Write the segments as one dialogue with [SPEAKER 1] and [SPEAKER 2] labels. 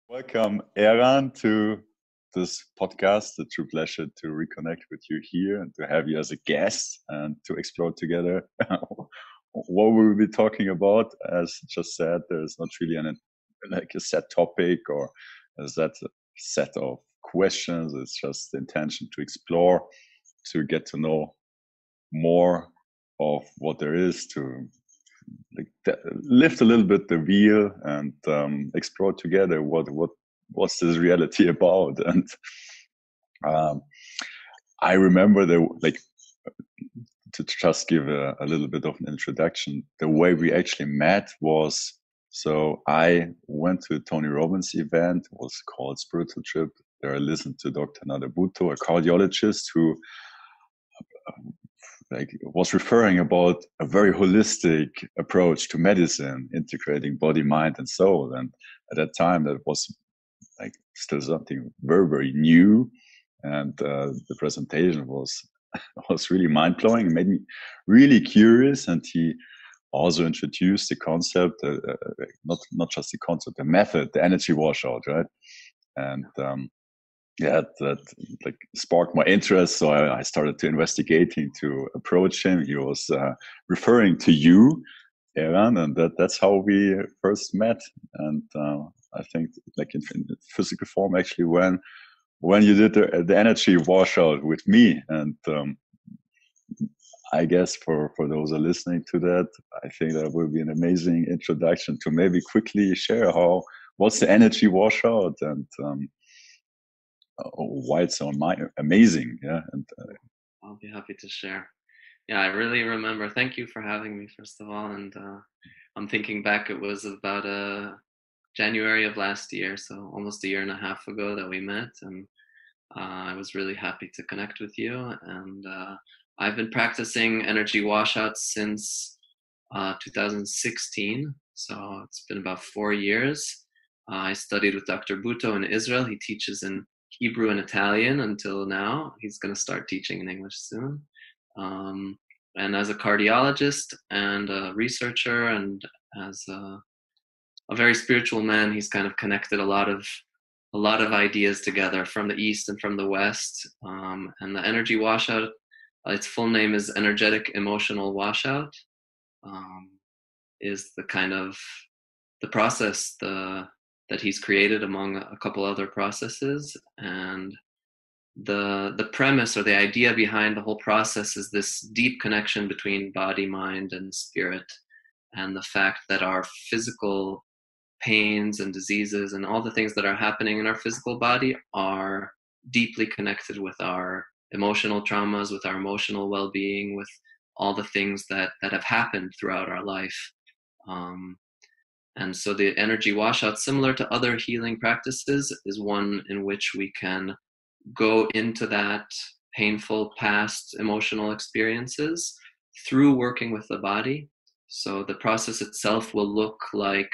[SPEAKER 1] Welcome, Eran, to this podcast. A true pleasure to reconnect with you here and to have you as a guest and to explore together what we will be talking about. As just said, there's not really a set topic or a set of questions. It's just the intention to explore, to get to know more of what there is, to lift a little bit the wheel and explore together what's this reality about. And I remember to just give a little bit of an introduction. The way we actually met was, so I went to a Tony Robbins event. It was called Spiritual Trip. There I listened to Dr. Nadabuto, a cardiologist who was referring about a very holistic approach to medicine, integrating body, mind, and soul. And at that time, that was still something very, very new. And the presentation was really mind blowing. It made me really curious. And he also introduced the concept, not just the concept, the method, the energy washout, right? And that sparked my interest. So I started to investigating, to approach him. He was referring to you, Eran, and that's how we first met. And I think in physical form, actually, when you did the energy washout with me. And I guess for those who are listening to that, I think that will be an amazing introduction to maybe quickly share what's the energy washout and why it's so amazing. Yeah. And
[SPEAKER 2] I'll be happy to share. Yeah, I really remember. Thank you for having me, first of all. And I'm thinking back, it was about January of last year, so almost a year and a half ago that we met. And I was really happy to connect with you. And I've been practicing energy washout since 2016. So it's been about 4 years. I studied with Dr. Buto in Israel. He teaches in Hebrew and Italian until now. He's going to start teaching in English soon. And as a cardiologist and a researcher and as a very spiritual man, he's kind of connected a lot of ideas together from the East and from the West. And the energy washout, its full name is energetic emotional washout, is the kind of the process that he's created among a couple other processes. And the premise or the idea behind the whole process is this deep connection between body, mind, and spirit, and the fact that our physical pains and diseases and all the things that are happening in our physical body are deeply connected with our emotional traumas, with our emotional well-being, with all the things that have happened throughout our life. And so the energy washout, similar to other healing practices, is one in which we can go into that painful past emotional experiences through working with the body. So the process itself will look like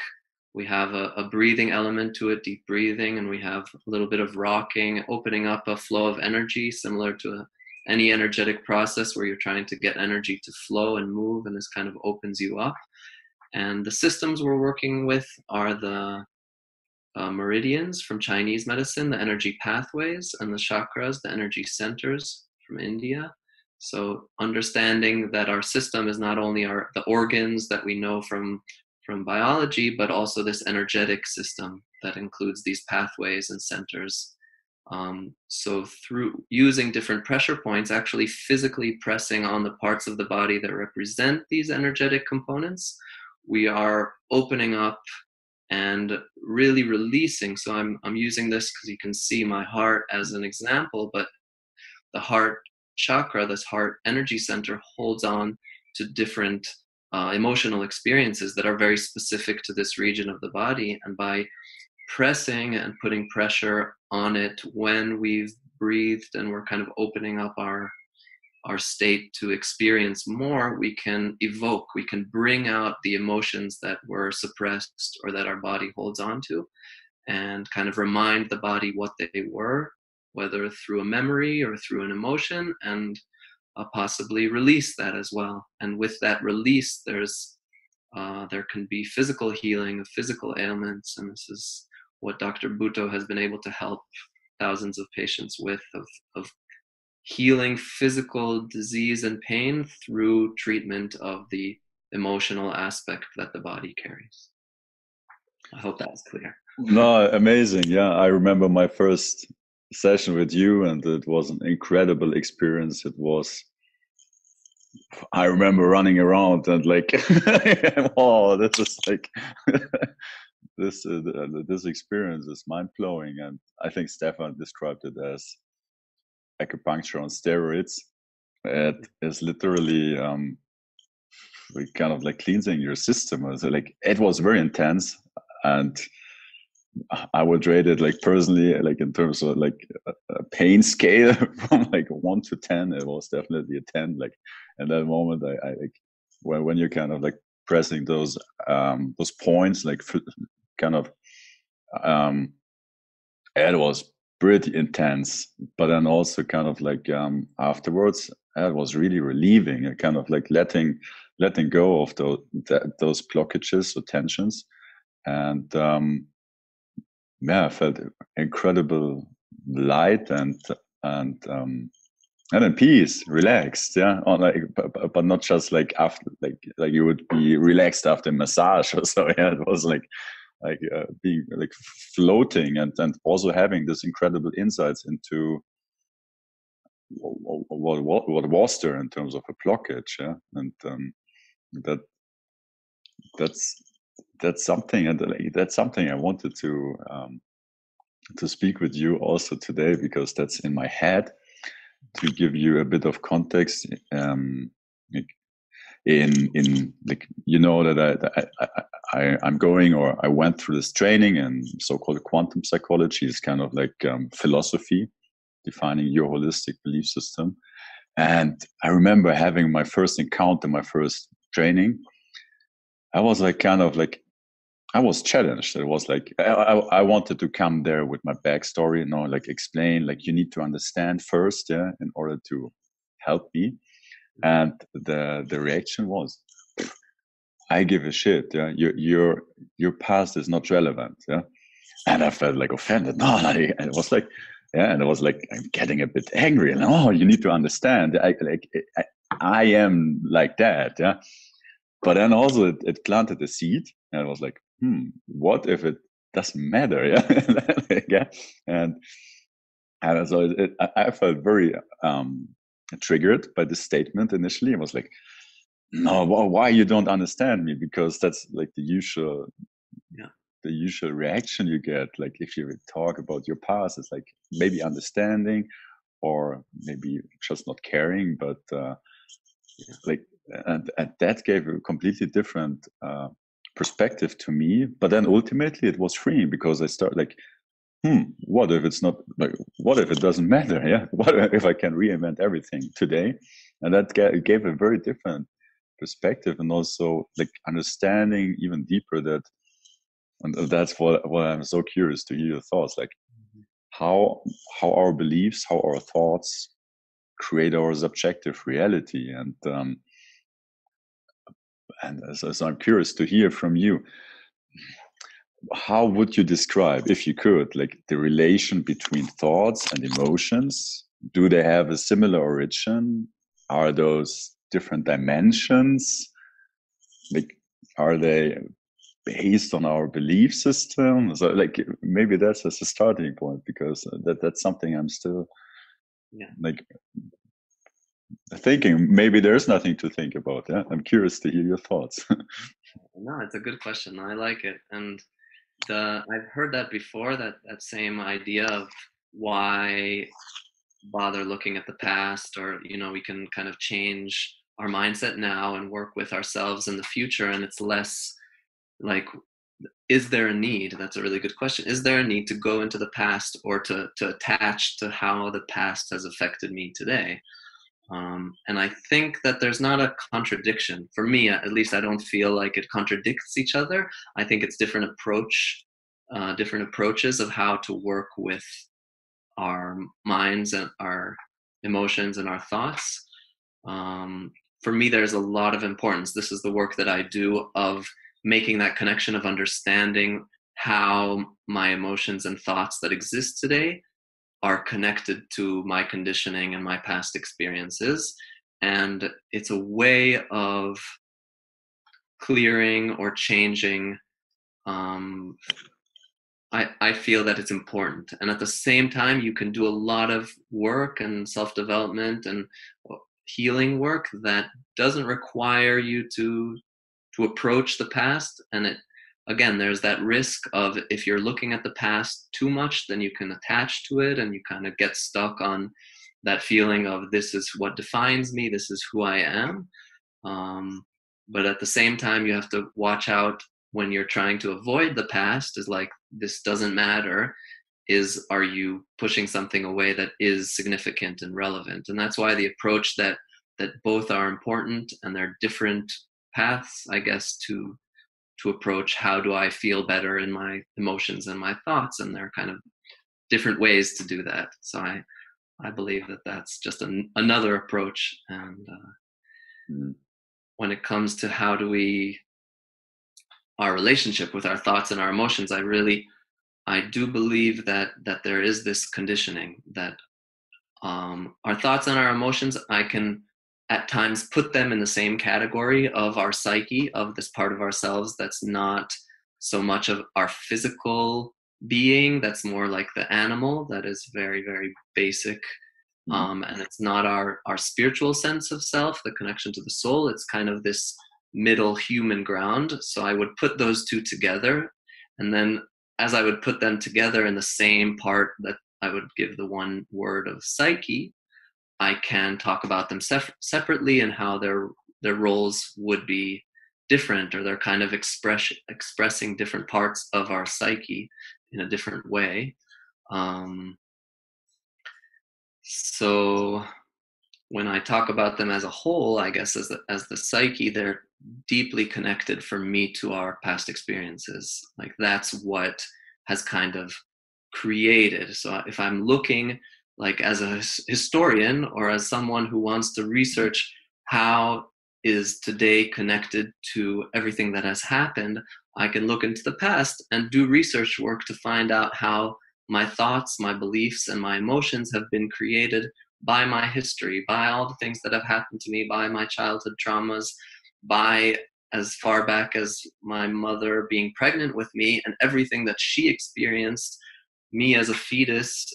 [SPEAKER 2] we have a breathing element to it, deep breathing, and we have a little bit of rocking, opening up a flow of energy, similar to any energetic process where you're trying to get energy to flow and move, and this kind of opens you up. And the systems we're working with are the meridians from Chinese medicine, the energy pathways, and the chakras, the energy centers from India. So understanding that our system is not only the organs that we know from biology, but also this energetic system that includes these pathways and centers. So through using different pressure points, actually physically pressing on the parts of the body that represent these energetic components, we are opening up and really releasing. So I'm using this because you can see my heart as an example, but the heart chakra, this heart energy center, holds on to different emotional experiences that are very specific to this region of the body. And by pressing and putting pressure on it when we've breathed and we're kind of opening up our state to experience more, we can bring out the emotions that were suppressed or that our body holds on to, and kind of remind the body what they were, whether through a memory or through an emotion, and possibly release that as well. And with that release, there can be physical healing of physical ailments, and this is what Dr. Bhutto has been able to help thousands of patients with, of healing physical disease and pain through treatment of the emotional aspect that the body carries. I hope that's clear.
[SPEAKER 1] No, amazing. Yeah, I remember my first session with you, and it was an incredible experience. I remember running around and like, oh, this is like, this experience is mind blowing. And I think Stefan described it as acupuncture on steroids. It is literally like kind of like cleansing your system. So like it was very intense, and I would rate it like personally, like in terms of like a pain scale from like 1 to 10, it was definitely a 10. Like in that moment, I like when you're kind of like pressing those points, like kind of it was pretty intense. But then also kind of like afterwards, it was really relieving. Kind of like letting go of those blockages or tensions, and yeah, I felt incredible light and in peace, relaxed. Yeah, on like, but not just like after like you would be relaxed after massage or so. Yeah, it was like being like floating and also having this incredible insights into what was there in terms of a blockage. Yeah, and that that's that's something, and like, that's something I wanted to speak with you also today, because that's in my head. To give you a bit of context, like in like that I'm going, or I went through this training in so-called quantum psychology. It's kind of like philosophy defining your holistic belief system. And I remember having my first encounter, my first training. I was like kind of like I was challenged. It was like I wanted to come there with my backstory, like explain, like you need to understand first, yeah, in order to help me. And the reaction was, I give a shit, yeah. Your past is not relevant, yeah. And I felt like offended. No, like, it was like, yeah, and it was like I'm getting a bit angry. And oh, you need to understand. I am like that, yeah. But then also it planted a seed, and I was like, what if it doesn't matter? Yeah, yeah. And so I felt very triggered by this statement initially. I was like, no, why you don't understand me? Because that's like
[SPEAKER 2] Yeah.
[SPEAKER 1] the usual reaction you get. Like if you talk about your past, it's like maybe understanding, or maybe just not caring. But like, and that gave a completely different perspective to me. But then ultimately it was freeing, because I started like, what if it's not, like, what if it doesn't matter? Yeah, what if I can reinvent everything today? And that gave a very different perspective, and also like understanding even deeper that, and that's what I'm so curious to hear your thoughts, like how our beliefs, how our thoughts create our subjective reality. And so I'm curious to hear from you. How would you describe, if you could, like the relation between thoughts and emotions? Do they have a similar origin? Are those different dimensions? Like, are they based on our belief system? So, like, maybe that's as a starting point, because that's something I'm still like thinking. Maybe there's nothing to think about. Yeah, I'm curious to hear your thoughts.
[SPEAKER 2] No, it's a good question. I like it. And I've heard that before, that same idea of why bother looking at the past, or we can kind of change our mindset now and work with ourselves in the future. And it's less like, is there a need? That's a really good question. Is there a need to go into the past, or to attach to how the past has affected me today? And I think that there's not a contradiction. For me, at least, I don't feel like it contradicts each other. I think it's different approaches of how to work with our minds and our emotions and our thoughts. For me, there's a lot of importance. This is the work that I do, of making that connection, of understanding how my emotions and thoughts that exist today are connected to my conditioning and my past experiences. And it's a way of clearing or changing. um, I feel that it's important. And at the same time, you can do a lot of work and self-development and healing work that doesn't require you to approach the past. And it, again, there's that risk of, if you're looking at the past too much, then you can attach to it and you kind of get stuck on that feeling of, this is what defines me, this is who I am. um, but at the same time, you have to watch out when you're trying to avoid the past, is like, this doesn't matter, is, are you pushing something away that is significant and relevant? And that's why the approach that both are important, and they're different paths, I guess, to approach how do I feel better in my emotions and my thoughts, and they're kind of different ways to do that. So I believe that that's just another approach. And
[SPEAKER 1] Mm.
[SPEAKER 2] when it comes to how do we, our relationship with our thoughts and our emotions, I do believe that there is this conditioning that, our thoughts and our emotions, I can at times put them in the same category of our psyche, of this part of ourselves that's not so much of our physical being, that's more like the animal, that is very, very basic.
[SPEAKER 1] Mm.
[SPEAKER 2] And it's not our spiritual sense of self, the connection to the soul. It's kind of this middle human ground. So I would put those two together, and then as I would put them together in the same part that I would give the one word of psyche, I can talk about them separately, and how their roles would be different, or they're kind of expressing different parts of our psyche in a different way. Um, so when I talk about them as a whole, I guess as the psyche, they're deeply connected for me to our past experiences. Like, that's what has kind of created. So if I'm looking, like, as a historian, or as someone who wants to research how is today connected to everything that has happened, I can look into the past and do research work to find out how my thoughts, my beliefs, and my emotions have been created by my history, by all the things that have happened to me, by my childhood traumas, by as far back as my mother being pregnant with me and everything that she experienced. Me as a fetus,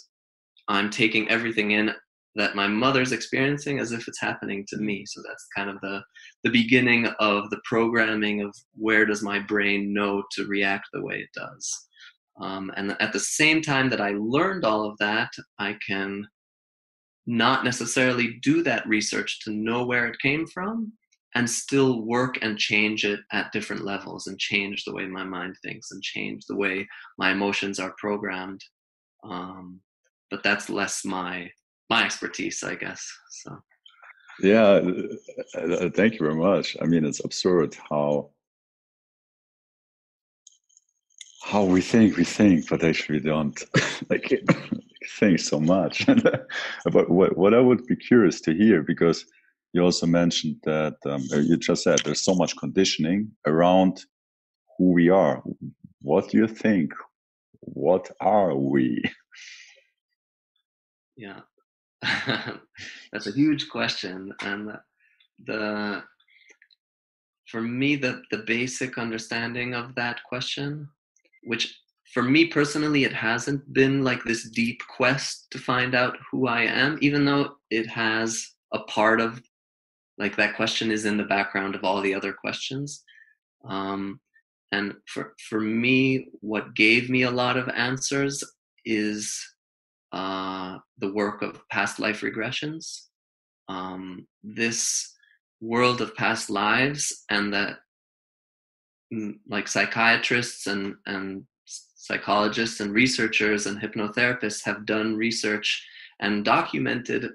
[SPEAKER 2] I'm taking everything in that my mother's experiencing as if it's happening to me. So that's kind of the beginning of the programming of, where does my brain know to react the way it does. And at the same time that I learned all of that, I can not necessarily do that research to know where it came from, and still work and change it at different levels, and change the way my mind thinks, and change the way my emotions are programmed. um, but that's less my expertise, I guess. So
[SPEAKER 1] Yeah, thank you very much. I mean, it's absurd how we think, but actually we don't like think so much. But what I would be curious to hear, because you also mentioned that you just said there's so much conditioning around who we are. What do you think? What are we?
[SPEAKER 2] yeah. That's a huge question. And the for me, the basic understanding of that question, which for me personally, it hasn't been like this deep quest to find out who I am, even though it has a part of, like, that question is in the background of all the other questions. Um, and for me, what gave me a lot of answers is the work of past life regressions. This world of past lives, and that, like, psychiatrists and psychologists and researchers and hypnotherapists have done research and documented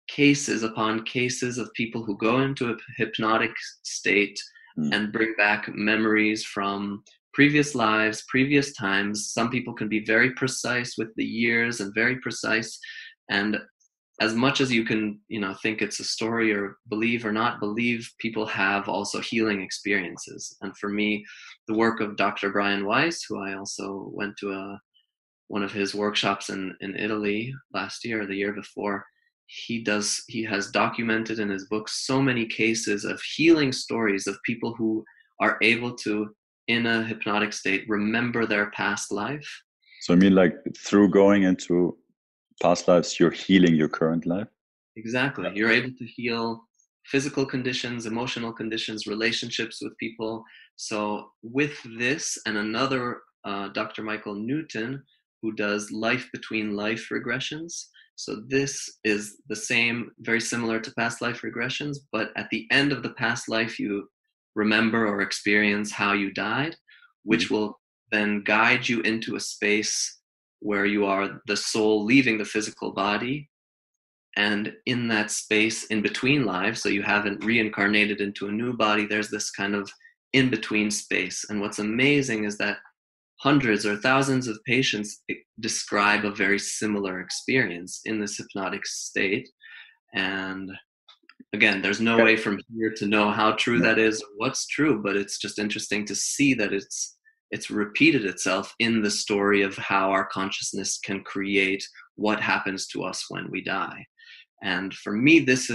[SPEAKER 2] cases upon cases of people who go into a hypnotic state
[SPEAKER 1] Mm.
[SPEAKER 2] and bring back memories from previous lives, previous times. Some people can be very precise with the years, and very precise. And as much as you can, think it's a story or believe or not believe, people have also healing experiences. And for me, the work of Dr. Brian Weiss, who I also went to one of his workshops in Italy last year or the year before, he has documented in his book so many cases of healing stories of people who are able to, in a hypnotic state, remember their past life.
[SPEAKER 1] So I mean, like through going into past lives, you're healing your current life?
[SPEAKER 2] Exactly. You're able to heal physical conditions, emotional conditions, relationships with people. So with this and another, Dr. Michael Newton, who does life between life regressions. So this is the same, very similar to past life regressions, but at the end of the past life, you remember or experience how you died, which will then guide you into a space where you are the soul leaving the physical body. And in that space in between lives, so you haven't reincarnated into a new body, there's this kind of in between space. And what's amazing is that hundreds or thousands of patients describe a very similar experience in this hypnotic state. And again, there's no way from here to know how true that is or what's true, but it's just interesting to see that it's repeated itself in the story of how our consciousness can create what happens to us when we die. And for me, this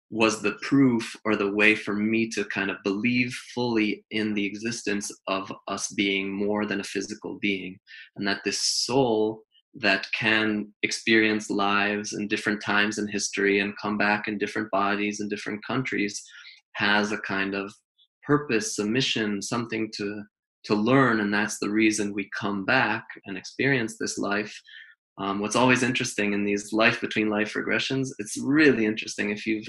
[SPEAKER 2] was the proof, or the way for me to kind of believe fully in the existence of us being more than a physical being, and that this soul that can experience lives in different times in history and come back in different bodies in different countries has a kind of purpose, a mission, something to learn. And that's the reason we come back and experience this life. What's always interesting in these life between life regressions, it's really interesting. If you've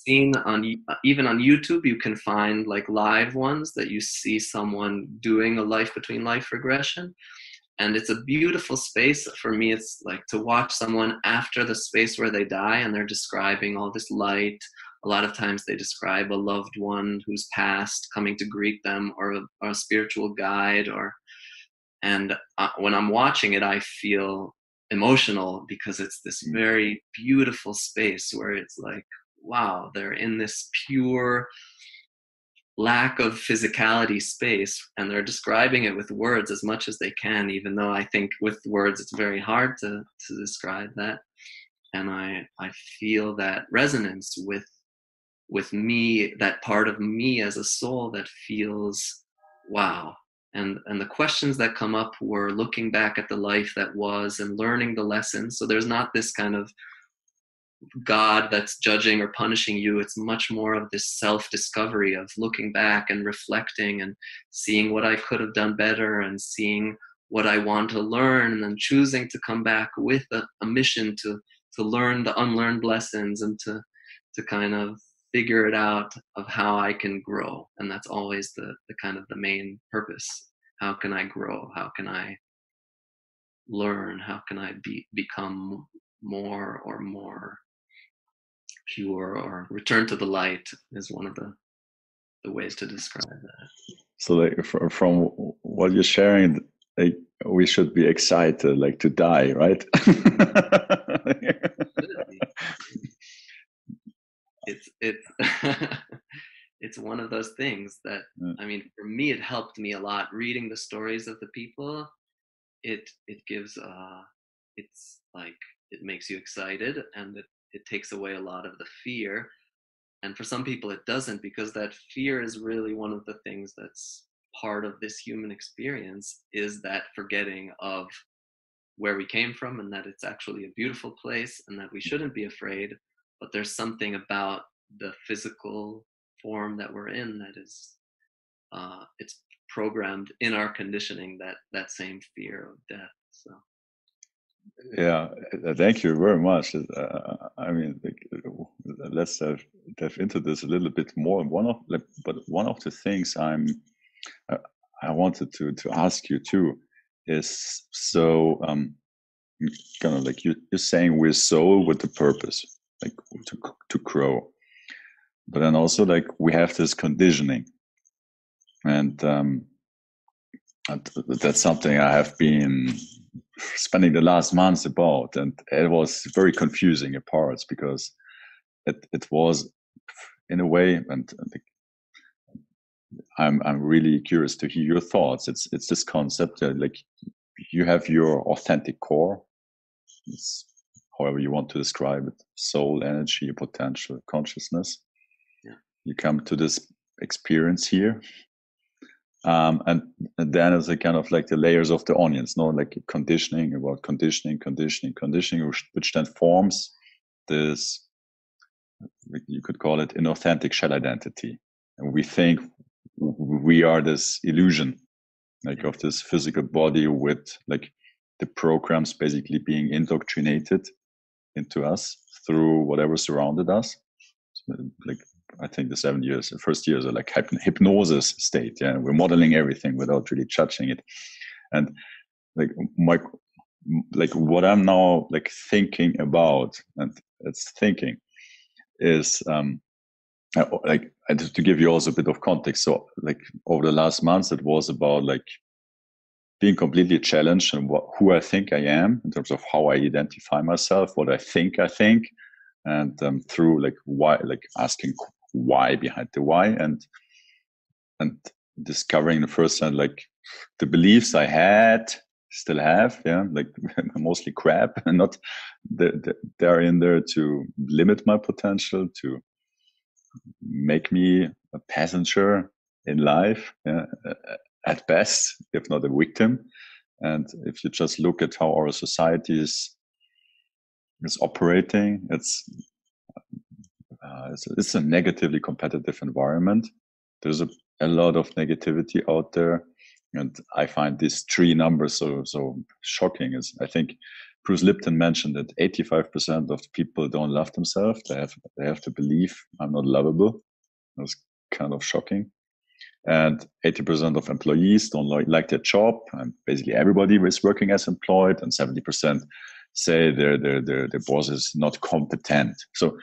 [SPEAKER 2] seen even on YouTube, you can find like live ones that you see someone doing a life between life regression. And it's a beautiful space. For me, it's like to watch someone after the space where they die and they're describing all this light. A lot of times they describe a loved one who's passed coming to greet them, or a spiritual guide, and when I'm watching it, I feel emotional, because it's this very beautiful space where it's like, wow, they're in this pure lack of physicality space, and they're describing it with words as much as they can, even though I think with words it's very hard to describe that. And I feel that resonance with me, that part of me as a soul that feels, wow. And the questions that come up were looking back at the life that was and learning the lessons. So there's not this kind of God that's judging or punishing you. It's much more of this self-discovery of looking back and reflecting and seeing what I could have done better and seeing what I want to learn, and then choosing to come back with a mission to learn the unlearned lessons and to kind of figure it out of how I can grow. And that's always the kind of the main purpose. How can I grow? How can I learn? How can I become more or more pure, or return to the light is one of the ways to describe that.
[SPEAKER 1] So like from what you're sharing, like we should be excited like to die, right?
[SPEAKER 2] It's it's one of those things that, I mean, for me, it helped me a lot reading the stories of the people. It gives it's like, it makes you excited, and it takes away a lot of the fear. And for some people it doesn't, because that fear is really one of the things that's part of this human experience, is that forgetting of where we came from, and that it's actually a beautiful place, and that we shouldn't be afraid. But there's something about the physical form that we're in that is it's programmed in our conditioning, that same fear of death. So
[SPEAKER 1] yeah, thank you very much. I mean, let's dive into this a little bit more. But one of the things I wanted to ask you too is, so kind of like you're saying we're soul with the purpose, like to grow, but then also like we have this conditioning, and that's something I have been spending the last months about, and it was very confusing at parts because it was in a way, and I'm really curious to hear your thoughts. It's this concept like you have your authentic core, it's however you want to describe it, soul, energy, potential, consciousness.
[SPEAKER 2] Yeah.
[SPEAKER 1] You come to this experience here, and then it's a kind of like the layers of the onions, no, like conditioning about conditioning, which then forms this, you could call it inauthentic shell identity, and we think we are this illusion, like of this physical body with like the programs basically being indoctrinated into us through whatever surrounded us. Like I think the first years are like hypnosis state. Yeah, we're modeling everything without really judging it, and like what I'm now like thinking about, and it's thinking is to give you also a bit of context. So like over the last months, it was about like being completely challenged and who I think I am in terms of how I identify myself, what I think, and through like why, like asking why behind the why, and discovering the first time like the beliefs I had, still have, yeah, like mostly crap, and not they're in there to limit my potential, to make me a passenger in life, yeah, at best, if not a victim. And if you just look at how our society is operating, it's a negatively competitive environment. There's a lot of negativity out there, and I find these three numbers so shocking. Is I think Bruce Lipton mentioned that 85% of people don't love themselves. They have to believe I'm not lovable. That's kind of shocking. And 80% of employees don't like their job, and basically everybody is working as employed, and 70% say their boss is not competent. So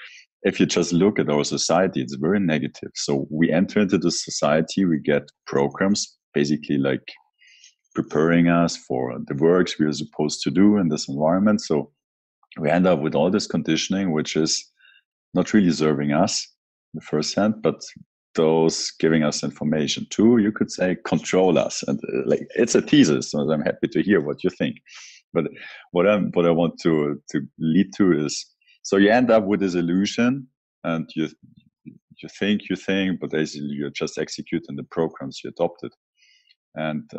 [SPEAKER 1] if you just look at our society, it's very negative. So we enter into the society, we get programs basically like preparing us for the works we are supposed to do in this environment. So we end up with all this conditioning, which is not really serving us in the first hand, but those giving us information too, you could say, control us. And like it's a thesis, so I'm happy to hear what you think. But what I want to lead to is, so you end up with this illusion, and you think, but basically you're just executing the programs you adopted. And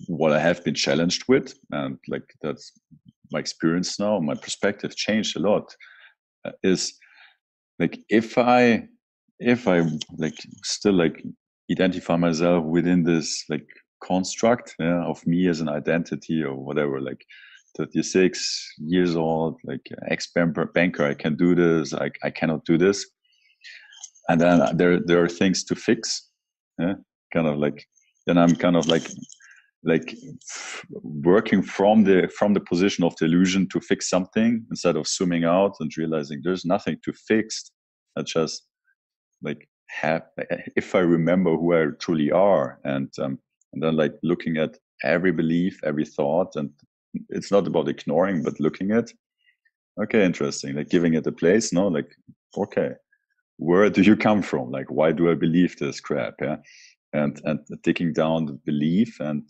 [SPEAKER 1] what I have been challenged with, and like that's my experience now, my perspective changed a lot, is like if I like still like identify myself within this like construct, yeah, of me as an identity or whatever, like 36 years old, like ex-banker, I can do this, I cannot do this, and then there are things to fix, yeah, kind of like, then I'm kind of like working from the position of the illusion to fix something, instead of zooming out and realizing there's nothing to fix. I just like have, if I remember who I truly are, and then like looking at every belief, every thought, and it's not about ignoring, but looking at, okay, interesting, like giving it a place, no, like, okay, where do you come from? Like, why do I believe this crap? Yeah, and taking down the belief, and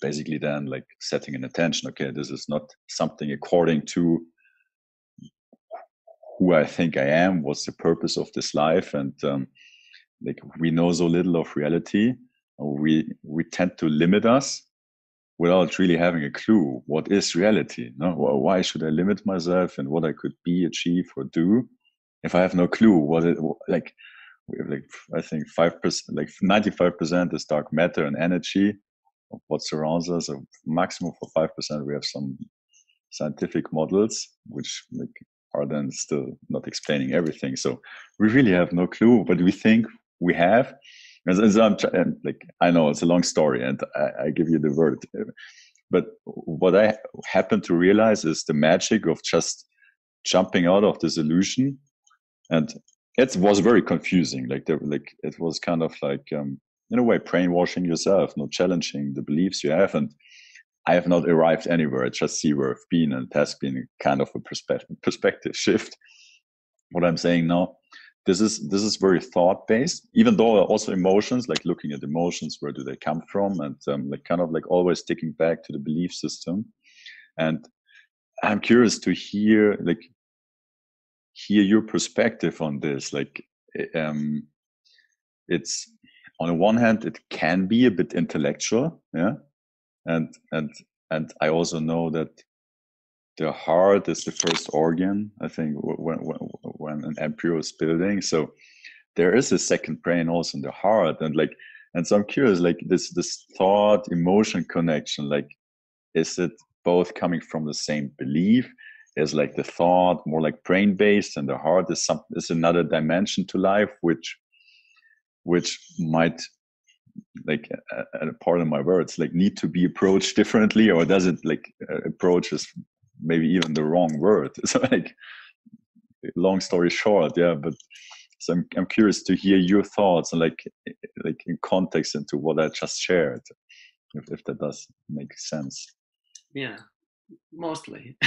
[SPEAKER 1] basically then like setting an attention. Okay, this is not something according to who I think I am. What's the purpose of this life? And like we know so little of reality. We tend to limit us without really having a clue what is reality. No, why should I limit myself and what I could be, achieve, or do if I have no clue what it like? Like I think 5%, like 95% is dark matter and energy of what surrounds us. A maximum for 5%, we have some scientific models which like are then still not explaining everything. So we really have no clue, but we think we have. And like I know it's a long story, and I give you the word. But what I happen to realize is the magic of just jumping out of this illusion, and it was very confusing. Like it was kind of like in a way brainwashing yourself, not challenging the beliefs you have, and I have not arrived anywhere. I just see where I've been, and it has been kind of a perspective shift. What I'm saying now, this is very thought based. Even though also emotions, like looking at emotions, where do they come from, and like kind of like always sticking back to the belief system. And I'm curious to hear your perspective on this. Like, it's on the one hand, it can be a bit intellectual, yeah, and I also know that the heart is the first organ, I think, when an embryo is building. So there is a second brain also in the heart, and so I'm curious, like this thought emotion connection, like, is it both coming from the same belief? Is like the thought more like brain based, and the heart is another dimension to life, which might, like, pardon my words, like, need to be approached differently, or does it, like, approach is maybe even the wrong word? So, like, long story short, yeah. But so I'm curious to hear your thoughts, and like in context into what I just shared, if that does make sense.
[SPEAKER 2] Yeah, mostly.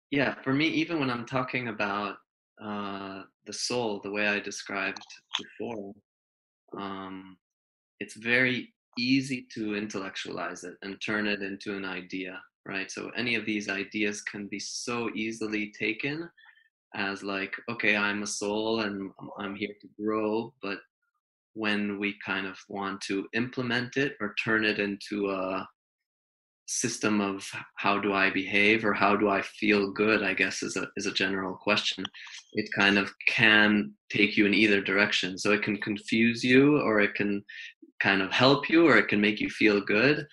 [SPEAKER 2] Yeah, for me, even when I'm talking about the soul, the way I described before, it's very easy to intellectualize it and turn it into an idea, right? So any of these ideas can be so easily taken as like, okay, I'm a soul and I'm here to grow. But when we kind of want to implement it or turn it into a system of how do I behave or how do I feel good, I guess is a general question. It kind of can take you in either direction. So it can confuse you, or it can kind of help you, or it can make you feel good.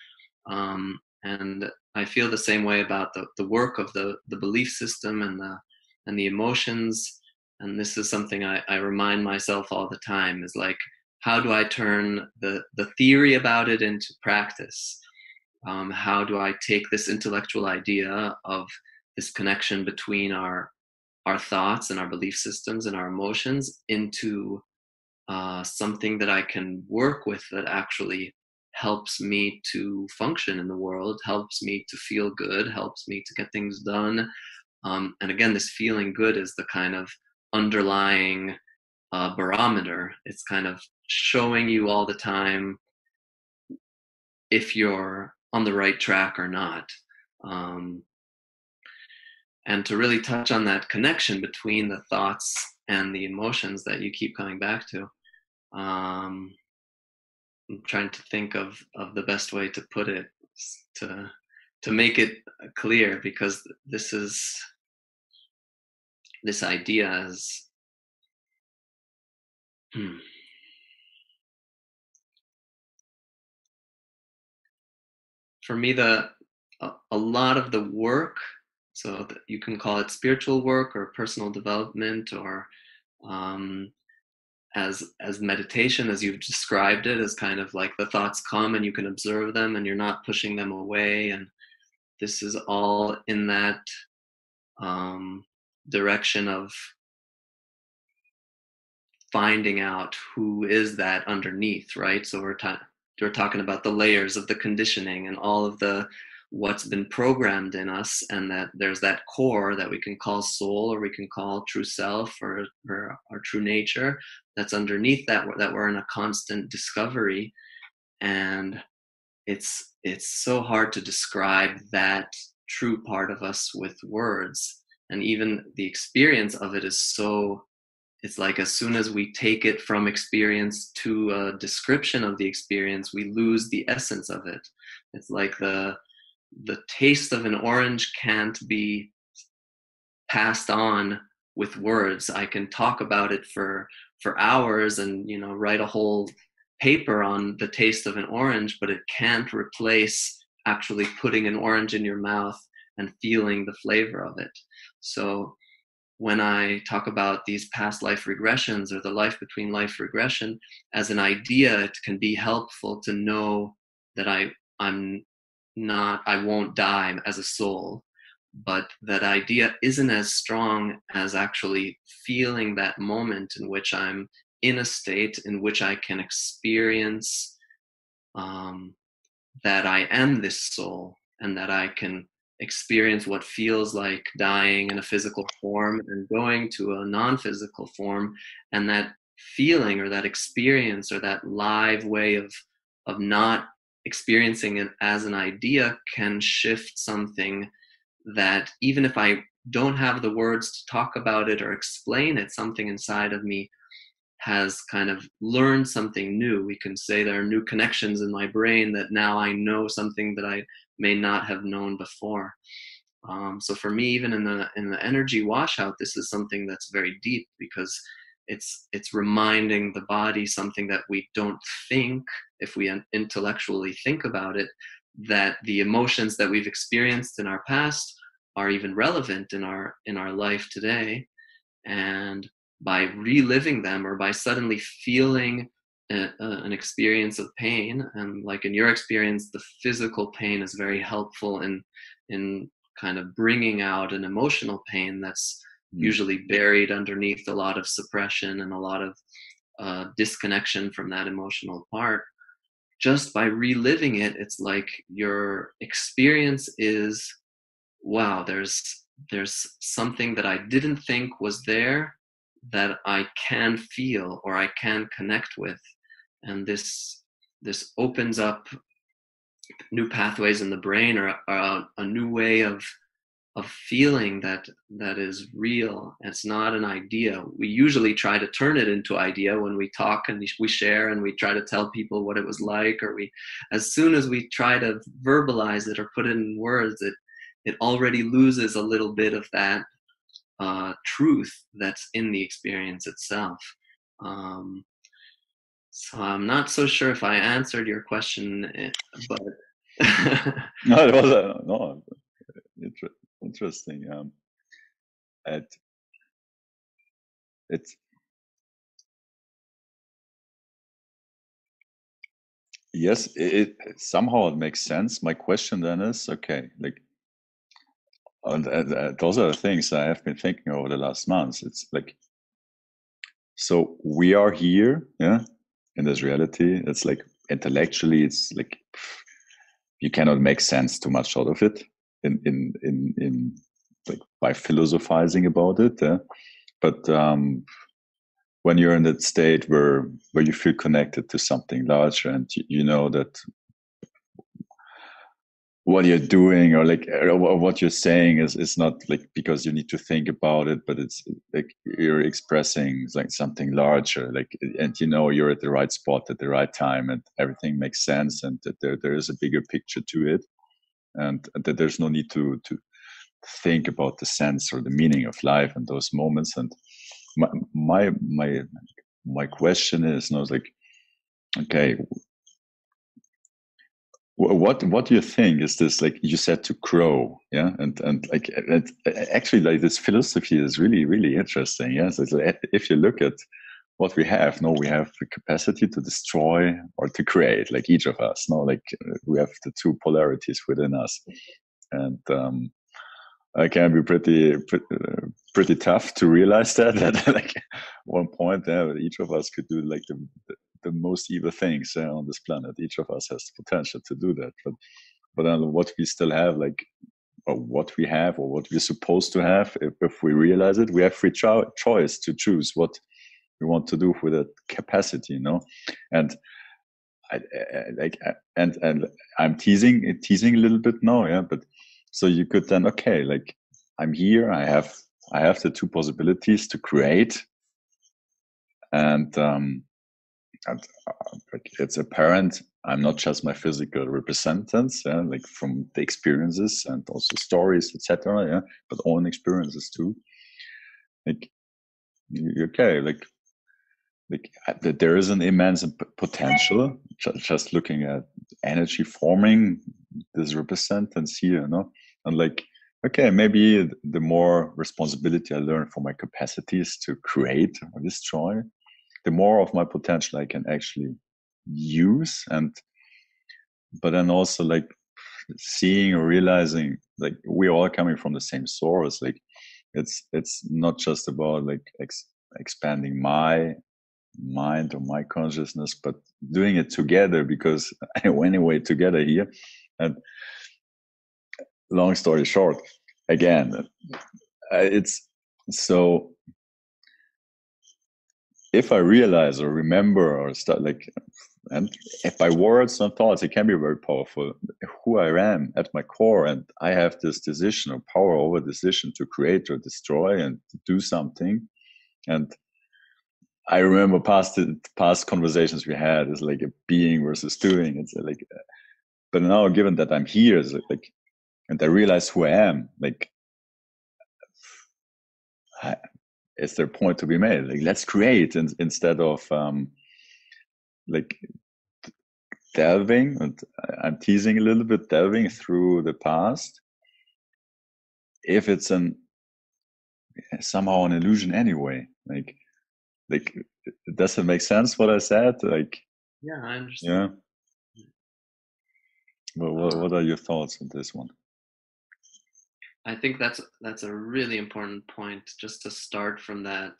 [SPEAKER 2] And I feel the same way about the work of the belief system and the emotions. And this is something I remind myself all the time, is like, how do I turn the theory about it into practice? How do I take this intellectual idea of this connection between our thoughts and our belief systems and our emotions into something that I can work with, that actually helps me to function in the world, helps me to feel good, helps me to get things done. And again, this feeling good is the kind of underlying barometer. It's kind of showing you all the time if you're on the right track or not. Um, and to really touch on that connection between the thoughts and the emotions that you keep coming back to. I'm trying to think of the best way to put it, to make it clear, because this idea is for me, a lot of the work, so you can call it spiritual work or personal development, or um, as meditation, as you've described it, as kind of like the thoughts come and you can observe them and you're not pushing them away. And this is all in that direction of finding out who is that underneath, right? So we're talking about the layers of the conditioning and all of the what's been programmed in us, and that there's that core that we can call soul, or we can call true self, or our true nature, that's underneath that we're in a constant discovery. And it's so hard to describe that true part of us with words, and even the experience of it is so, it's like as soon as we take it from experience to a description of the experience, we lose the essence of it. It's like the taste of an orange can't be passed on with words. I can talk about it for hours and write a whole paper on the taste of an orange, but it can't replace actually putting an orange in your mouth and feeling the flavor of it. So when I talk about these past life regressions, or the life between life regression, as an idea, it can be helpful to know that I won't die as a soul, but that idea isn't as strong as actually feeling that moment in which I'm in a state in which I can experience um, that I am this soul and that I can experience what feels like dying in a physical form and going to a non-physical form, and that feeling or that experience or that live way of not experiencing it as an idea can shift something that, even if I don't have the words to talk about it or explain it, something inside of me has kind of learned something new. We can say there are new connections in my brain that now I know something that I may not have known before. So for me, even in the energy washout, this is something that's very deep, because it's reminding the body something that we don't think, if we intellectually think about it, that the emotions that we've experienced in our past are even relevant in our life today. And by reliving them, or by suddenly feeling an experience of pain, and like in your experience, the physical pain is very helpful in kind of bringing out an emotional pain that's usually buried underneath a lot of suppression and a lot of disconnection from that emotional part. Just by reliving it, it's like your experience is, wow, there's something that I didn't think was there that I can feel or I can connect with. And this opens up new pathways in the brain, or a new way of feeling that is real. It's not an idea. We usually try to turn it into idea when we talk and we share and we try to tell people what it was like, or we, as soon as we try to verbalize it or put it in words, it already loses a little bit of that truth that's in the experience itself. Um, so I'm not so sure if I answered your question, but
[SPEAKER 1] No, it was no, interesting. It, it's yes, somehow it makes sense. My question then is, okay, like, and those are the things I have been thinking over the last months. It's like, so we are here, yeah, in this reality. It's like intellectually, it's like you cannot make sense too much out of it in like by philosophizing about it. Yeah? But when you're in that state where you feel connected to something larger, and you know that what you're doing, or like or what you're saying is not like because you need to think about it, but it's like you're expressing like something larger, like, and you know you're at the right spot at the right time, and everything makes sense, and that there is a bigger picture to it, and that there's no need to think about the sense or the meaning of life in those moments. And my my question is, you know, like, okay, what do you think is this, like you said, to grow, yeah, and like actually like this philosophy is really really interesting. Yes, it's like, if you look at what we have, no, we have the capacity to destroy or to create, like each of us, no, like we have the two polarities within us. And it can be pretty tough to realize that at like one point, yeah, each of us could do like the most evil things on this planet. Each of us has the potential to do that, but what we still have, like, or what we have, or what we're supposed to have, if we realize it, we have free choice to choose what we want to do with that capacity, you know. And like, and I'm teasing a little bit now, yeah, but so you could then, okay, like, I'm here, I have the two possibilities to create, and like, it's apparent I'm not just my physical representatives, yeah, like from the experiences and also stories, etc., yeah, but own experiences too. Like, okay, like there is an immense potential just looking at energy forming this representance here, you know. And like, okay, maybe the more responsibility I learn for my capacities to create or destroy, the more of my potential I can actually use. And but then also, like, seeing or realizing, like, we're all coming from the same source. Like, it's not just about like expanding mind or my consciousness, but doing it together, because anyway, together here. And long story short, again, it's so, if I realize or remember or start like, and if by words and thoughts, it can be very powerful, who I am at my core, and I have this decision or power over decision to create or destroy and to do something. And I remember past conversations we had is like a being versus doing. It's like, but now given that I'm here, it's like, and I realize who I am, like, is there a point to be made? Like, let's create, instead of like delving, and I'm teasing a little bit, delving through the past, if it's somehow an illusion anyway. Like, does it make sense what I said? Like,
[SPEAKER 2] Yeah, I
[SPEAKER 1] yeah.
[SPEAKER 2] understand.
[SPEAKER 1] Well, what are your thoughts on this one?
[SPEAKER 2] I think that's a really important point, just to start from that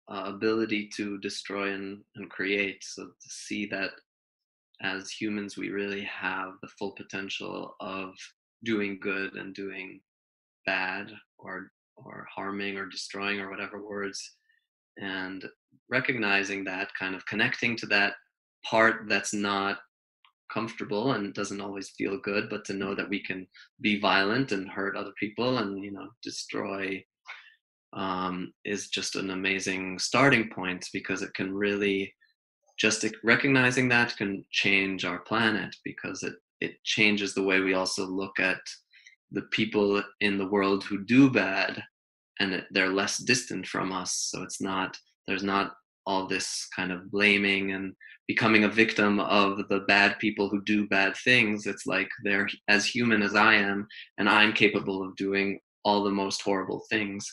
[SPEAKER 2] ability to destroy and create. So to see that as humans, we really have the full potential of doing good and doing bad, or harming or destroying, or whatever words, and recognizing that, kind of connecting to that part that's not comfortable and doesn't always feel good, but to know that we can be violent and hurt other people and, destroy, is just an amazing starting point, because it can really, just recognizing that can change our planet, because it changes the way we also look at the people in the world who do bad, and they're less distant from us. So there's not all this kind of blaming and becoming a victim of the bad people who do bad things. It's like they're as human as I am, and I'm capable of doing all the most horrible things.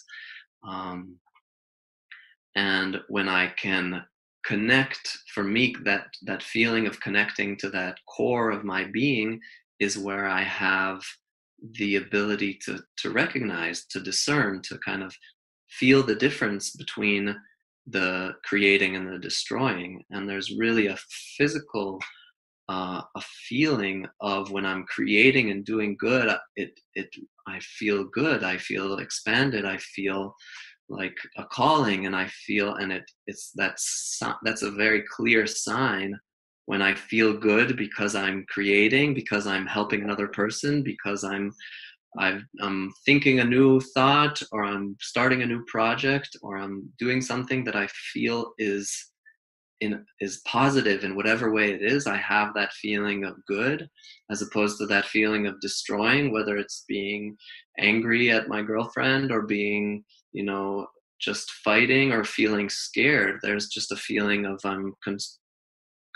[SPEAKER 2] And when I can connect, for me, that feeling of connecting to that core of my being is where I have the ability to recognize, to discern, to kind of feel the difference between the creating and the destroying. And there's really a physical, a feeling of, when I'm creating and doing good, I feel good, I feel expanded, I feel like a calling, and I feel, and that's a very clear sign when I feel good, because I'm creating, because I'm helping another person, because I'm thinking a new thought, or I'm starting a new project, or I'm doing something that I feel is positive in whatever way it is. I have that feeling of good, as opposed to that feeling of destroying, whether it's being angry at my girlfriend, or being, just fighting, or feeling scared. There's just a feeling of I'm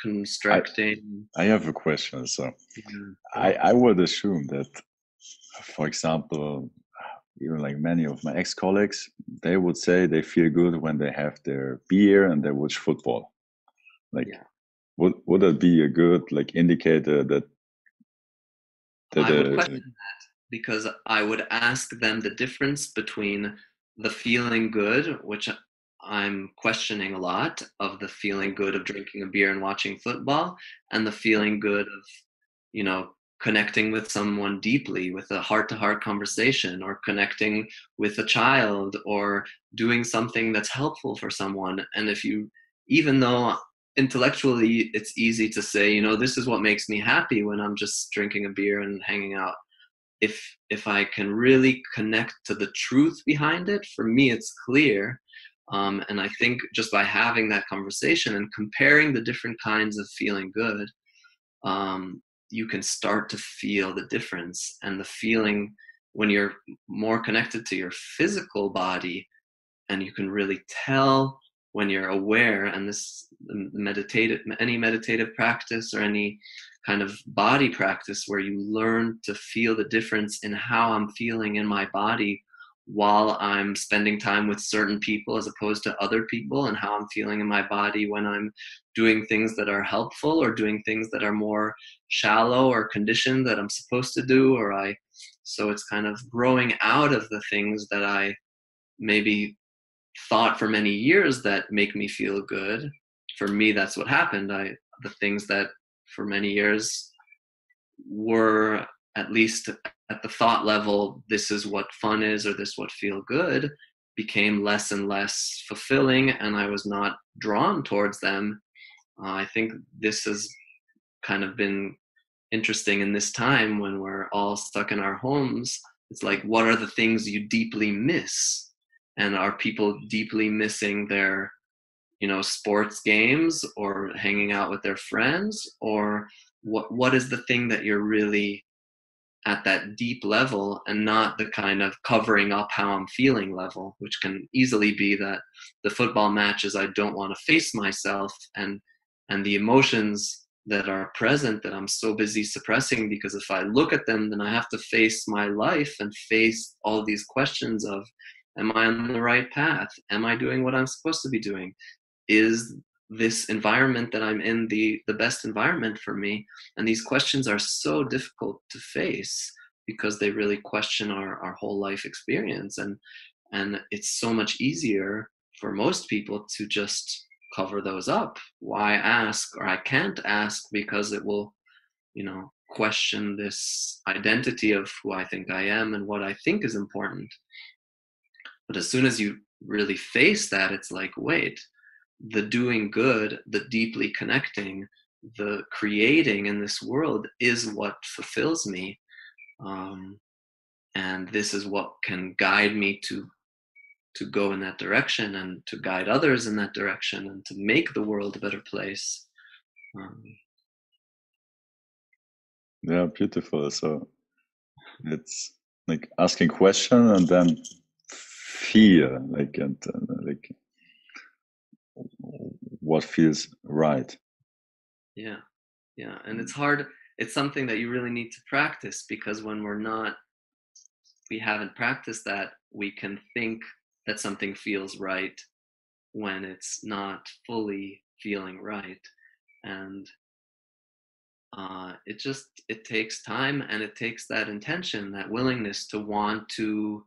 [SPEAKER 2] constructing.
[SPEAKER 1] I have a question. So
[SPEAKER 2] Yeah.
[SPEAKER 1] I would assume that, for example, even like many of my ex-colleagues, they would say they feel good when they have their beer and they watch football. Like,
[SPEAKER 2] Yeah.
[SPEAKER 1] would that be a good like indicator that
[SPEAKER 2] I would question that, because I would ask them the difference between the feeling good, which I'm questioning a lot, of the feeling good of drinking a beer and watching football, and the feeling good of, connecting with someone deeply, with a heart-to-heart conversation, or connecting with a child, or doing something that's helpful for someone. And even though intellectually it's easy to say, this is what makes me happy when I'm just drinking a beer and hanging out, if I can really connect to the truth behind it, for me it's clear. And I think just by having that conversation and comparing the different kinds of feeling good, you can start to feel the difference. And the feeling, when you're more connected to your physical body, and you can really tell when you're aware, and any meditative practice, or any kind of body practice, where you learn to feel the difference in how I'm feeling in my body while I'm spending time with certain people as opposed to other people, and how I'm feeling in my body when I'm doing things that are helpful, or doing things that are more shallow or conditioned that I'm supposed to do, so it's kind of growing out of the things that I maybe thought for many years that make me feel good, for me, that's what happened. The things that for many years were, at least at the thought level, this is what fun is, or this what feel good, became less and less fulfilling, and I was not drawn towards them. I think this has kind of been interesting in this time when we're all stuck in our homes. It's like, what are the things you deeply miss? And are people deeply missing their, sports games or hanging out with their friends? Or what is the thing that you're really at that deep level, and not the kind of covering up how I'm feeling level, which can easily be that the football matches I don't want to face myself, and the emotions that are present that I'm so busy suppressing, because if I look at them, then I have to face my life and face all these questions of, am I on the right path? Am I doing what I'm supposed to be doing? Is this environment that I'm in the best environment for me? And these questions are so difficult to face because they really question our whole life experience. And it's so much easier for most people to just cover those up. Why ask? Or I can't ask because it will, question this identity of who I think I am and what I think is important. But as soon as you really face that, it's like, wait, the doing good, the deeply connecting, the creating in this world is what fulfills me. Um, and this is what can guide me to go in that direction, and to guide others in that direction, and to make the world a better place. Um,
[SPEAKER 1] Yeah, beautiful. So it's like asking question and then feel like, and like what feels right.
[SPEAKER 2] yeah, yeah. And it's hard. It's something that you really need to practice, because when we haven't practiced that, we can think that something feels right when it's not fully feeling right. And it takes time, and it takes that intention, that willingness to want to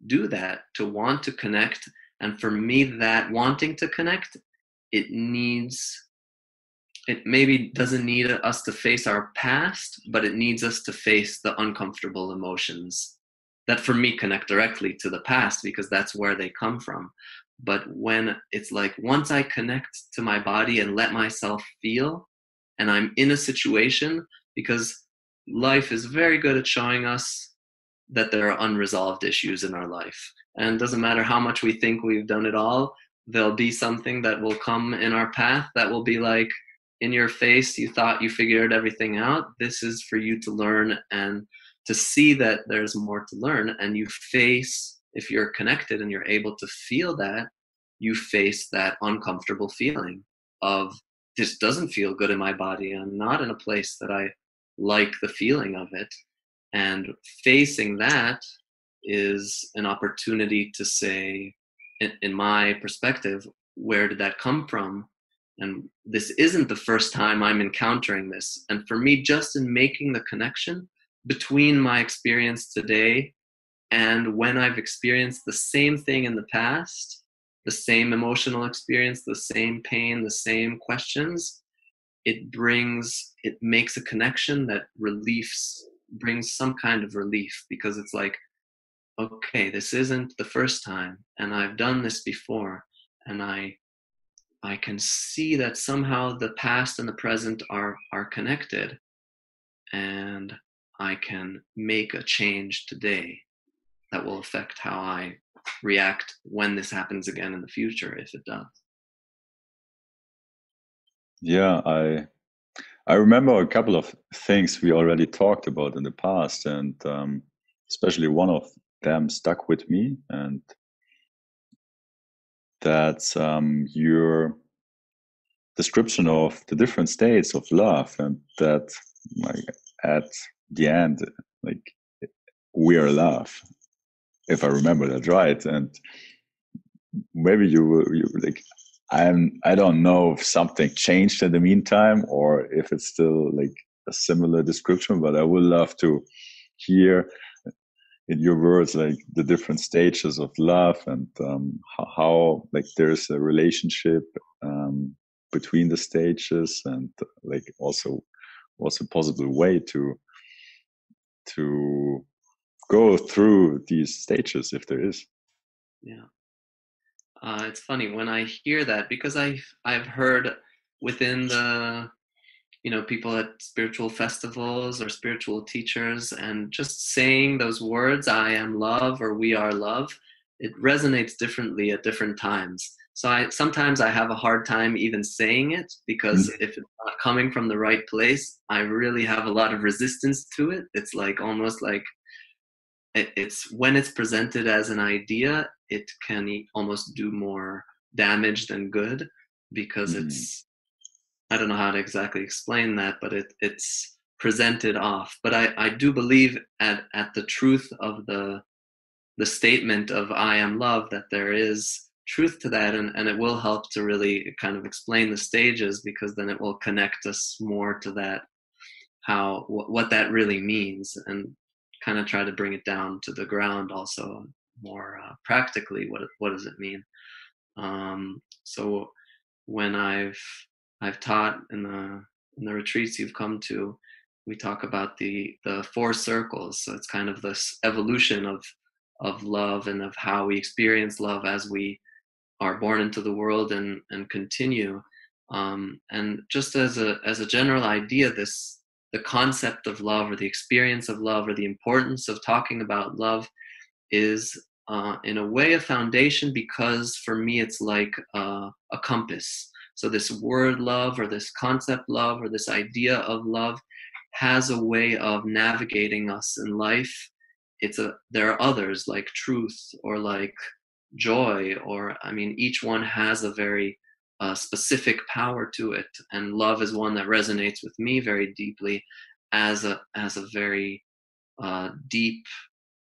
[SPEAKER 2] do that, to want to connect. And for me, that wanting to connect, it needs, it maybe doesn't need us to face our past, but it needs us to face the uncomfortable emotions that for me connect directly to the past, because that's where they come from. But when it's like, once I connect to my body and let myself feel, and I'm in a situation, because life is very good at showing us that there are unresolved issues in our life. And it doesn't matter how much we think we've done it all, there'll be something that will come in our path that will be like, in your face, you thought you figured everything out. This is for you to learn, and to see that there's more to learn. And you face, if you're connected and you're able to feel that, you face that uncomfortable feeling of, this doesn't feel good in my body. I'm not in a place that I like the feeling of it. And facing that is an opportunity to say, in my perspective, where did that come from? And this isn't the first time I'm encountering this. And for me, just in making the connection between my experience today and when I've experienced the same thing in the past, the same emotional experience, the same pain, the same questions, it makes a connection that brings some kind of relief, because it's like, okay, this isn't the first time, and I've done this before, and I can see that somehow the past and the present are connected, and I can make a change today that will affect how I react when this happens again in the future, if it does.
[SPEAKER 1] Yeah, I remember a couple of things we already talked about in the past, and especially one of them stuck with me, and that's your description of the different states of love, and that, like, at the end, like, we are love, if I remember that right. And maybe you like, I don't know if something changed in the meantime, or if it's still like a similar description, but I would love to hear in your words like the different stages of love, and how like there's a relationship, um, between the stages, and like also what's a possible way to go through these stages if there is.
[SPEAKER 2] Yeah. It's funny when I hear that, because I've heard within the, people at spiritual festivals or spiritual teachers, and just saying those words, I am love or we are love, it resonates differently at different times. So sometimes I have a hard time even saying it, because if it's not coming from the right place, I really have a lot of resistance to it. It's like almost like it's when it's presented as an idea, it can almost do more damage than good, because it's, I don't know how to exactly explain that, but it's presented off. But I do believe at the truth of the statement of I am love, that there is truth to that, and it will help to really kind of explain the stages, because then it will connect us more to that, what that really means, and kind of try to bring it down to the ground also more practically. What does it mean? So when I've taught in the retreats you've come to, we talk about the four circles. So it's kind of this evolution of love, and of how we experience love as we are born into the world and continue. And just as a general idea, the concept of love, or the experience of love, or the importance of talking about love is in a way a foundation, because for me it's like a compass. So this word love, or this concept love, or this idea of love has a way of navigating us in life. There are others like truth, or like joy, or I mean, each one has a very specific power to it, and love is one that resonates with me very deeply as a very deep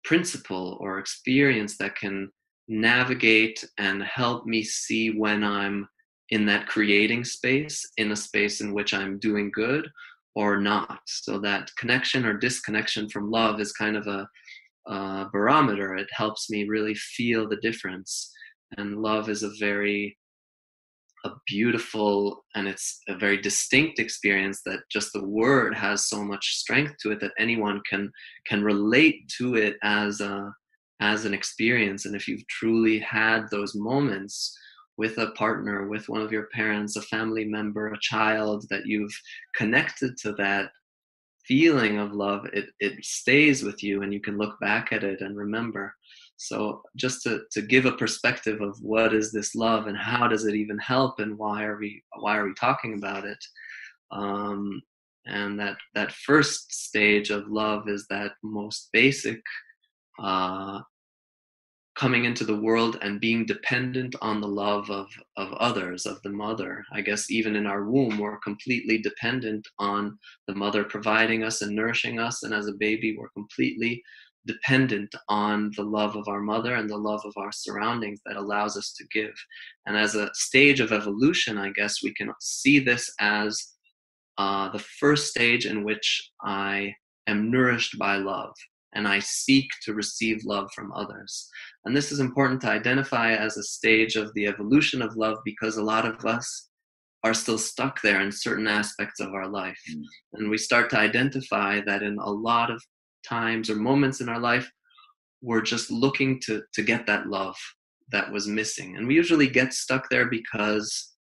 [SPEAKER 2] principle or experience that can navigate and help me see when I'm in that creating space, in a space in which I'm doing good or not. So that connection or disconnection from love is kind of a barometer. It helps me really feel the difference. And love is a beautiful, and it's a very distinct experience, that just the word has so much strength to it that anyone can relate to it as an experience. And if you've truly had those moments with a partner, with one of your parents, a family member, a child, that you've connected to that feeling of love, it stays with you, and you can look back at it and remember. So just to give a perspective of what is this love, and how does it even help, and why are we talking about it. And that first stage of love is that most basic, uh, coming into the world and being dependent on the love of others, of the mother. I guess even in our womb, we're completely dependent on the mother providing us and nourishing us. And as a baby, we're completely dependent on the love of our mother and the love of our surroundings that allows us to give. And as a stage of evolution, I guess we can see this as the first stage in which I am nourished by love, and I seek to receive love from others. And this is important to identify as a stage of the evolution of love, because a lot of us are still stuck there in certain aspects of our life. And we start to identify that in a lot of times or moments in our life, we're just looking to get that love that was missing. And we usually get stuck there because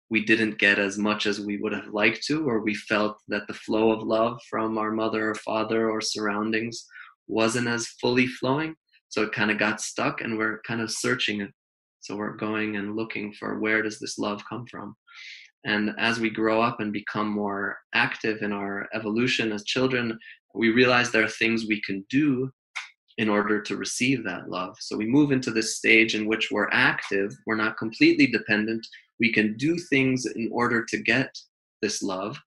[SPEAKER 2] we didn't get as much as we would have liked to, or we felt that the flow of love from our mother or father or surroundings wasn't as fully flowing. So it kind of got stuck, and we're kind of searching it. So we're going and looking for, where does this love come from? And as we grow up and become more active in our evolution as children, we realize there are things we can do in order to receive that love. So we move into this stage in which we're active, we're not completely dependent, we can do things in order to get this love,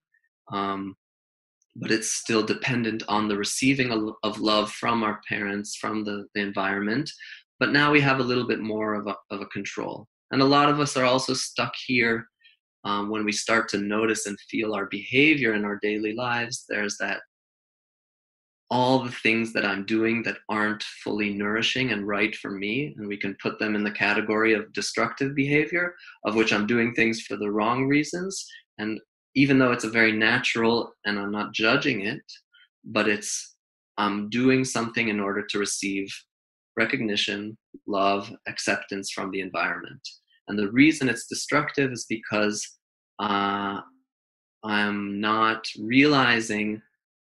[SPEAKER 2] but it's still dependent on the receiving of love from our parents, from the environment. But now we have a little bit more of a control. And a lot of us are also stuck here when we start to notice and feel our behavior in our daily lives. There's that all the things that I'm doing that aren't fully nourishing and right for me, and we can put them in the category of destructive behavior, of which I'm doing things for the wrong reasons. And even though it's a very natural, and I'm not judging it, but I'm doing something in order to receive recognition, love, acceptance from the environment. And the reason it's destructive is because I'm not realizing,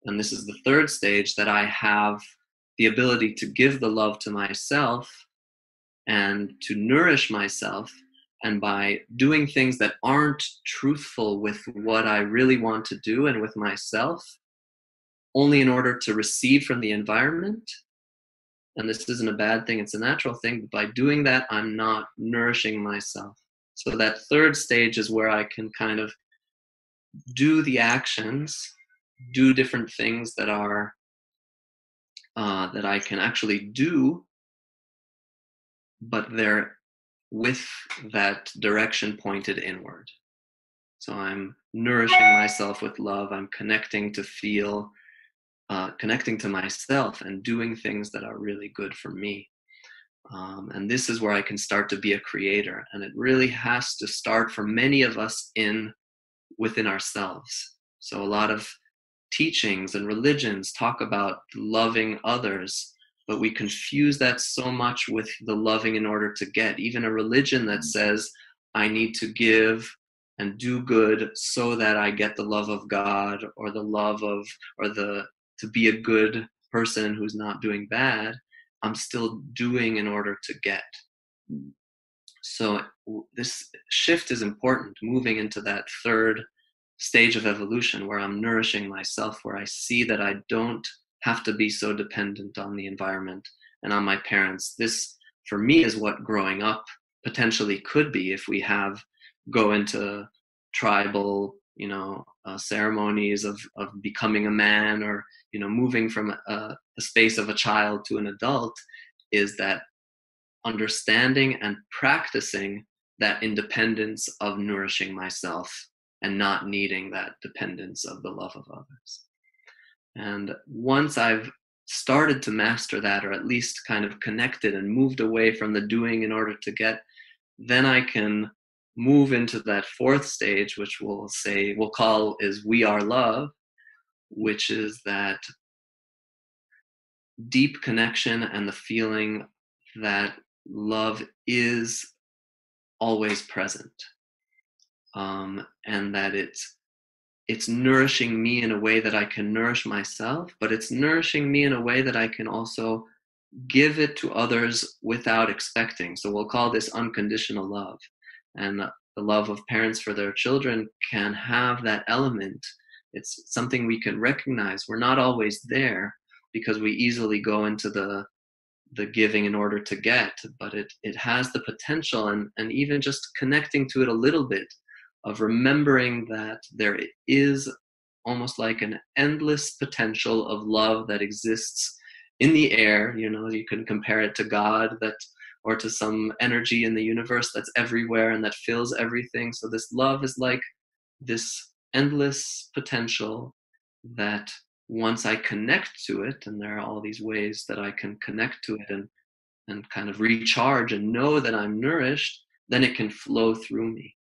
[SPEAKER 2] and this is the third stage, that I have the ability to give the love to myself and to nourish myself. And by doing things that aren't truthful with what I really want to do and with myself, only in order to receive from the environment, and this isn't a bad thing, it's a natural thing, but by doing that, I'm not nourishing myself. So that third stage is where I can kind of do the actions, do different things that are that I can actually do, but they're with that direction pointed inward. So I'm nourishing myself with love. I'm connecting to feel, connecting to myself, and doing things that are really good for me. And this is where I can start to be a creator. And it really has to start for many of us within ourselves. So a lot of teachings and religions talk about loving others, but we confuse that so much with the loving in order to get. Even a religion that says, I need to give and do good so that I get the love of God, or the love of, or to be a good person who's not doing bad, I'm still doing in order to get. So this shift is important, moving into that third stage of evolution where I'm nourishing myself, where I see that I don't have to be so dependent on the environment and on my parents. This, for me, is what growing up potentially could be if we go into tribal, ceremonies of becoming a man, or, moving from the space of a child to an adult, is that understanding and practicing that independence of nourishing myself and not needing that dependence of the love of others. And once I've started to master that, or at least kind of connected and moved away from the doing in order to get, then I can move into that fourth stage, which we'll call is we are love, which is that deep connection and the feeling that love is always present, and that it's nourishing me in a way that I can nourish myself, but it's nourishing me in a way that I can also give it to others without expecting. So we'll call this unconditional love. And the love of parents for their children can have that element. It's something we can recognize. We're not always there because we easily go into the giving in order to get, but it has the potential, and even just connecting to it a little bit, of remembering that there is almost like an endless potential of love that exists in the air. You can compare it to God, or to some energy in the universe that's everywhere and that fills everything. So this love is like this endless potential that, once I connect to it, and there are all these ways that I can connect to it and kind of recharge and know that I'm nourished, then it can flow through me.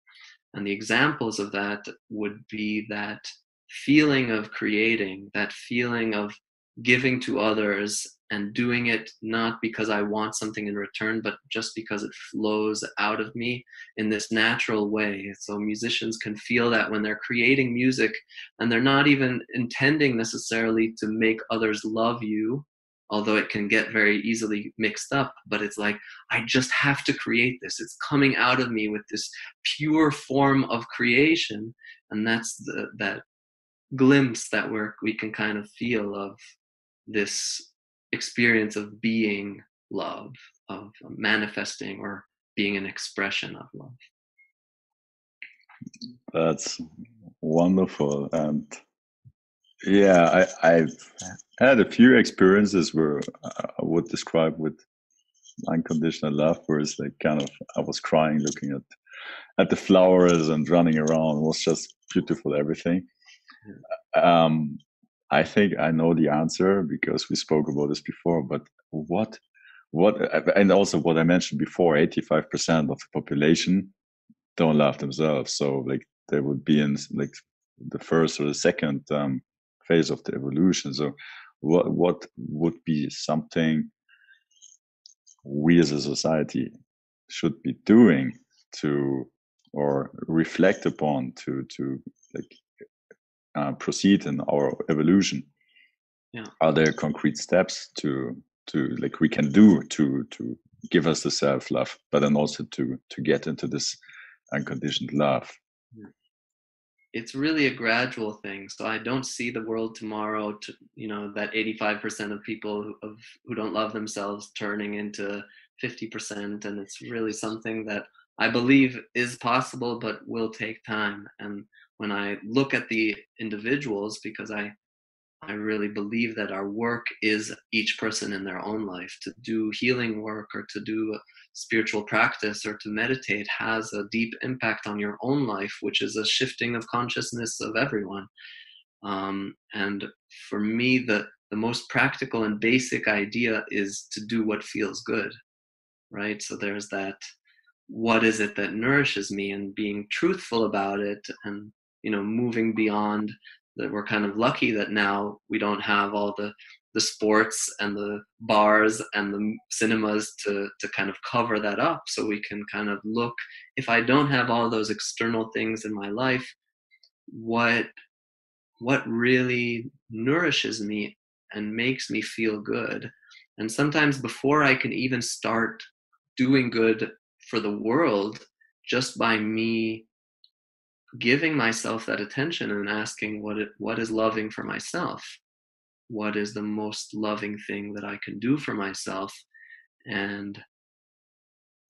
[SPEAKER 2] And the examples of that would be that feeling of creating, that feeling of giving to others and doing it not because I want something in return, but just because it flows out of me in this natural way. So musicians can feel that when they're creating music, and they're not even intending necessarily to make others love you, although it can get very easily mixed up, but it's like, I just have to create this. It's coming out of me with this pure form of creation. And that's that glimpse that we can kind of feel of this experience of being love, of manifesting or being an expression of love.
[SPEAKER 1] That's wonderful. And yeah, I've had a few experiences where I would describe with unconditional love, where it's like kind of, I was crying looking at the flowers and running around. It was just beautiful, everything. I think I know the answer because we spoke about this before. But what, and also what I mentioned before, 85% of the population don't love themselves. So like they would be in like the first or the second phase of the evolution. So what would be something we as a society should be doing to, or reflect upon to like proceed in our evolution?
[SPEAKER 2] Yeah.
[SPEAKER 1] Are there concrete steps to like we can do to give us the self love, but then also to get into this unconditioned love?
[SPEAKER 2] It's really a gradual thing. So I don't see the world tomorrow to, that 85% of people who don't love themselves turning into 50%. And it's really something that I believe is possible, but will take time. And when I look at the individuals, because I really believe that our work is each person in their own life. To do healing work or to do spiritual practice or to meditate has a deep impact on your own life, which is a shifting of consciousness of everyone. And for me, the most practical and basic idea is to do what feels good, right? So there's that, what is it that nourishes me, and being truthful about it, and moving beyond that. We're kind of lucky that now we don't have all the sports and the bars and the cinemas to kind of cover that up, so we can kind of look, if I don't have all those external things in my life, what really nourishes me and makes me feel good. And sometimes before I can even start doing good for the world, just by me giving myself that attention and asking what is loving for myself, what is the most loving thing that I can do for myself, and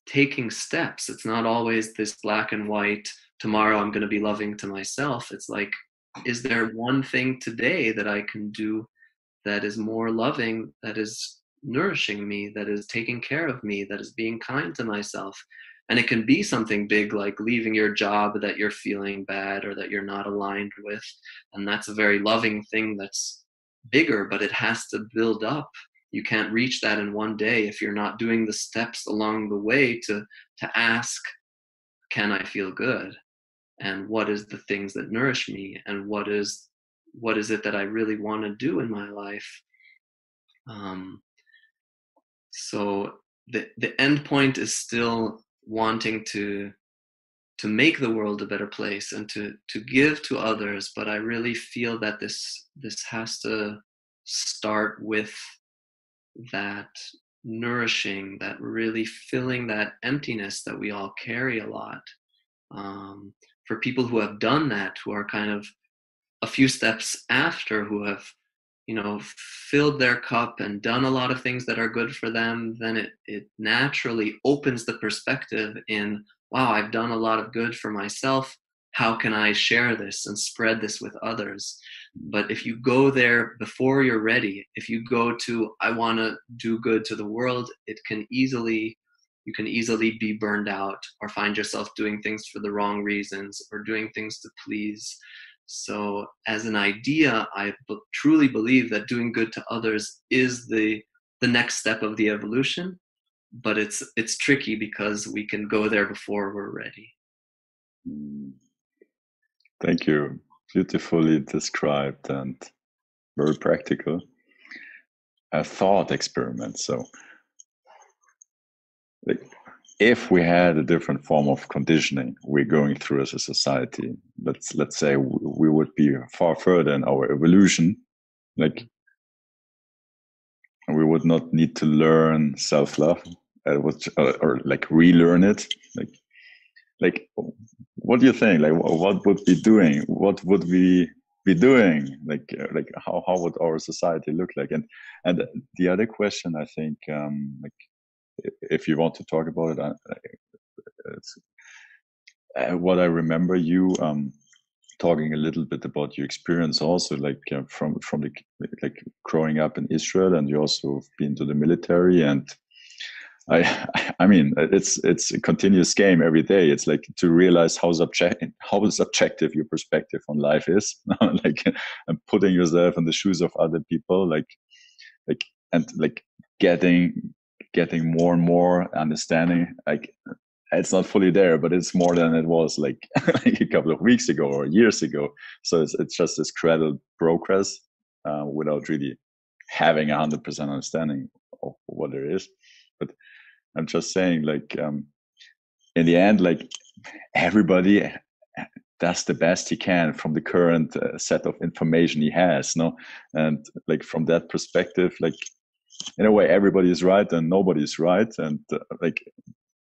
[SPEAKER 2] taking steps. It's not always this black and white, tomorrow I'm going to be loving to myself. It's like, is there one thing today that I can do that is more loving, that is nourishing me, that is taking care of me, that is being kind to myself? And it can be something big, like leaving your job that you're feeling bad or that you're not aligned with. And that's a very loving thing that's bigger, but it has to build up. You can't reach that in one day if you're not doing the steps along the way to ask, can I feel good? And what is the things that nourish me? And what is it that I really want to do in my life? So the end point is still wanting to make the world a better place and to give to others, but I really feel that this has to start with that nourishing, that really filling that emptiness that we all carry a lot. For people who have done that, who are kind of a few steps after, who have filled their cup and done a lot of things that are good for them, then it naturally opens the perspective in, wow, I've done a lot of good for myself. How can I share this and spread this with others? But if you go there before you're ready, if you go to, I want to do good to the world, you can easily be burned out or find yourself doing things for the wrong reasons or doing things to please. So as an idea, I truly believe that doing good to others is the next step of the evolution, but it's tricky because we can go there before we're ready.
[SPEAKER 1] Thank you. Beautifully described and very practical. A thought experiment. So, like, if we had a different form of conditioning we're going through as a society, let's say we would be far further in our evolution, like we would not need to learn self-love, or like relearn it. Like, what do you think? Like, what would be doing? What would we be doing? Like how would our society look like? And the other question, I think, like, if you want to talk about it, it's, what I remember you talking a little bit about your experience also, like from the like growing up in Israel, and you also been to the military, and I mean, it's a continuous game every day. It's like to realize how subjective your perspective on life is, like, and putting yourself in the shoes of other people, like, and like getting getting more and more understanding. Like, it's not fully there, but it's more than it was like, like a couple of weeks ago or years ago. So it's just this gradual progress, without really having 100% understanding of what there is. But I'm just saying, like, in the end, like, everybody does the best he can from the current set of information he has, no, and like from that perspective, like, in a way, everybody is right and nobody is right, and like,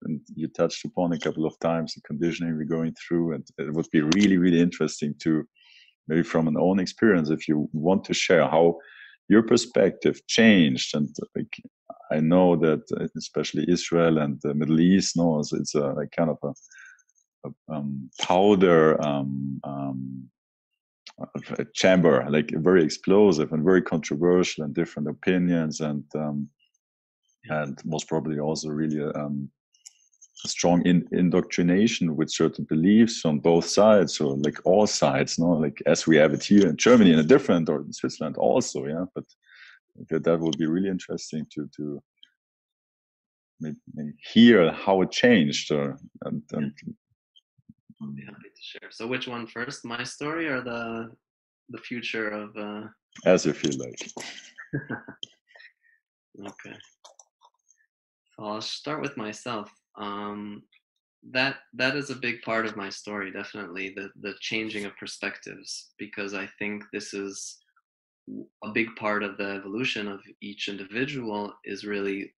[SPEAKER 1] and you touched upon a couple of times the conditioning we're going through, and it would be really, really interesting to maybe from an own experience, if you want to share how your perspective changed. And like, I know that especially Israel and the Middle East, no, it's a like kind of a powder a chamber, like very explosive and very controversial and different opinions, and most probably also really strong indoctrination with certain beliefs on both sides, or like all sides, no, like as we have it here in Germany, in a different, or in Switzerland also, yeah. But that would be really interesting to maybe hear how it changed, and
[SPEAKER 2] I'll be happy to share. So which one first, my story or the future of
[SPEAKER 1] as you feel like.
[SPEAKER 2] Okay, so I'll start with myself. That is a big part of my story, definitely, the changing of perspectives, because I think this is a big part of the evolution of each individual, is really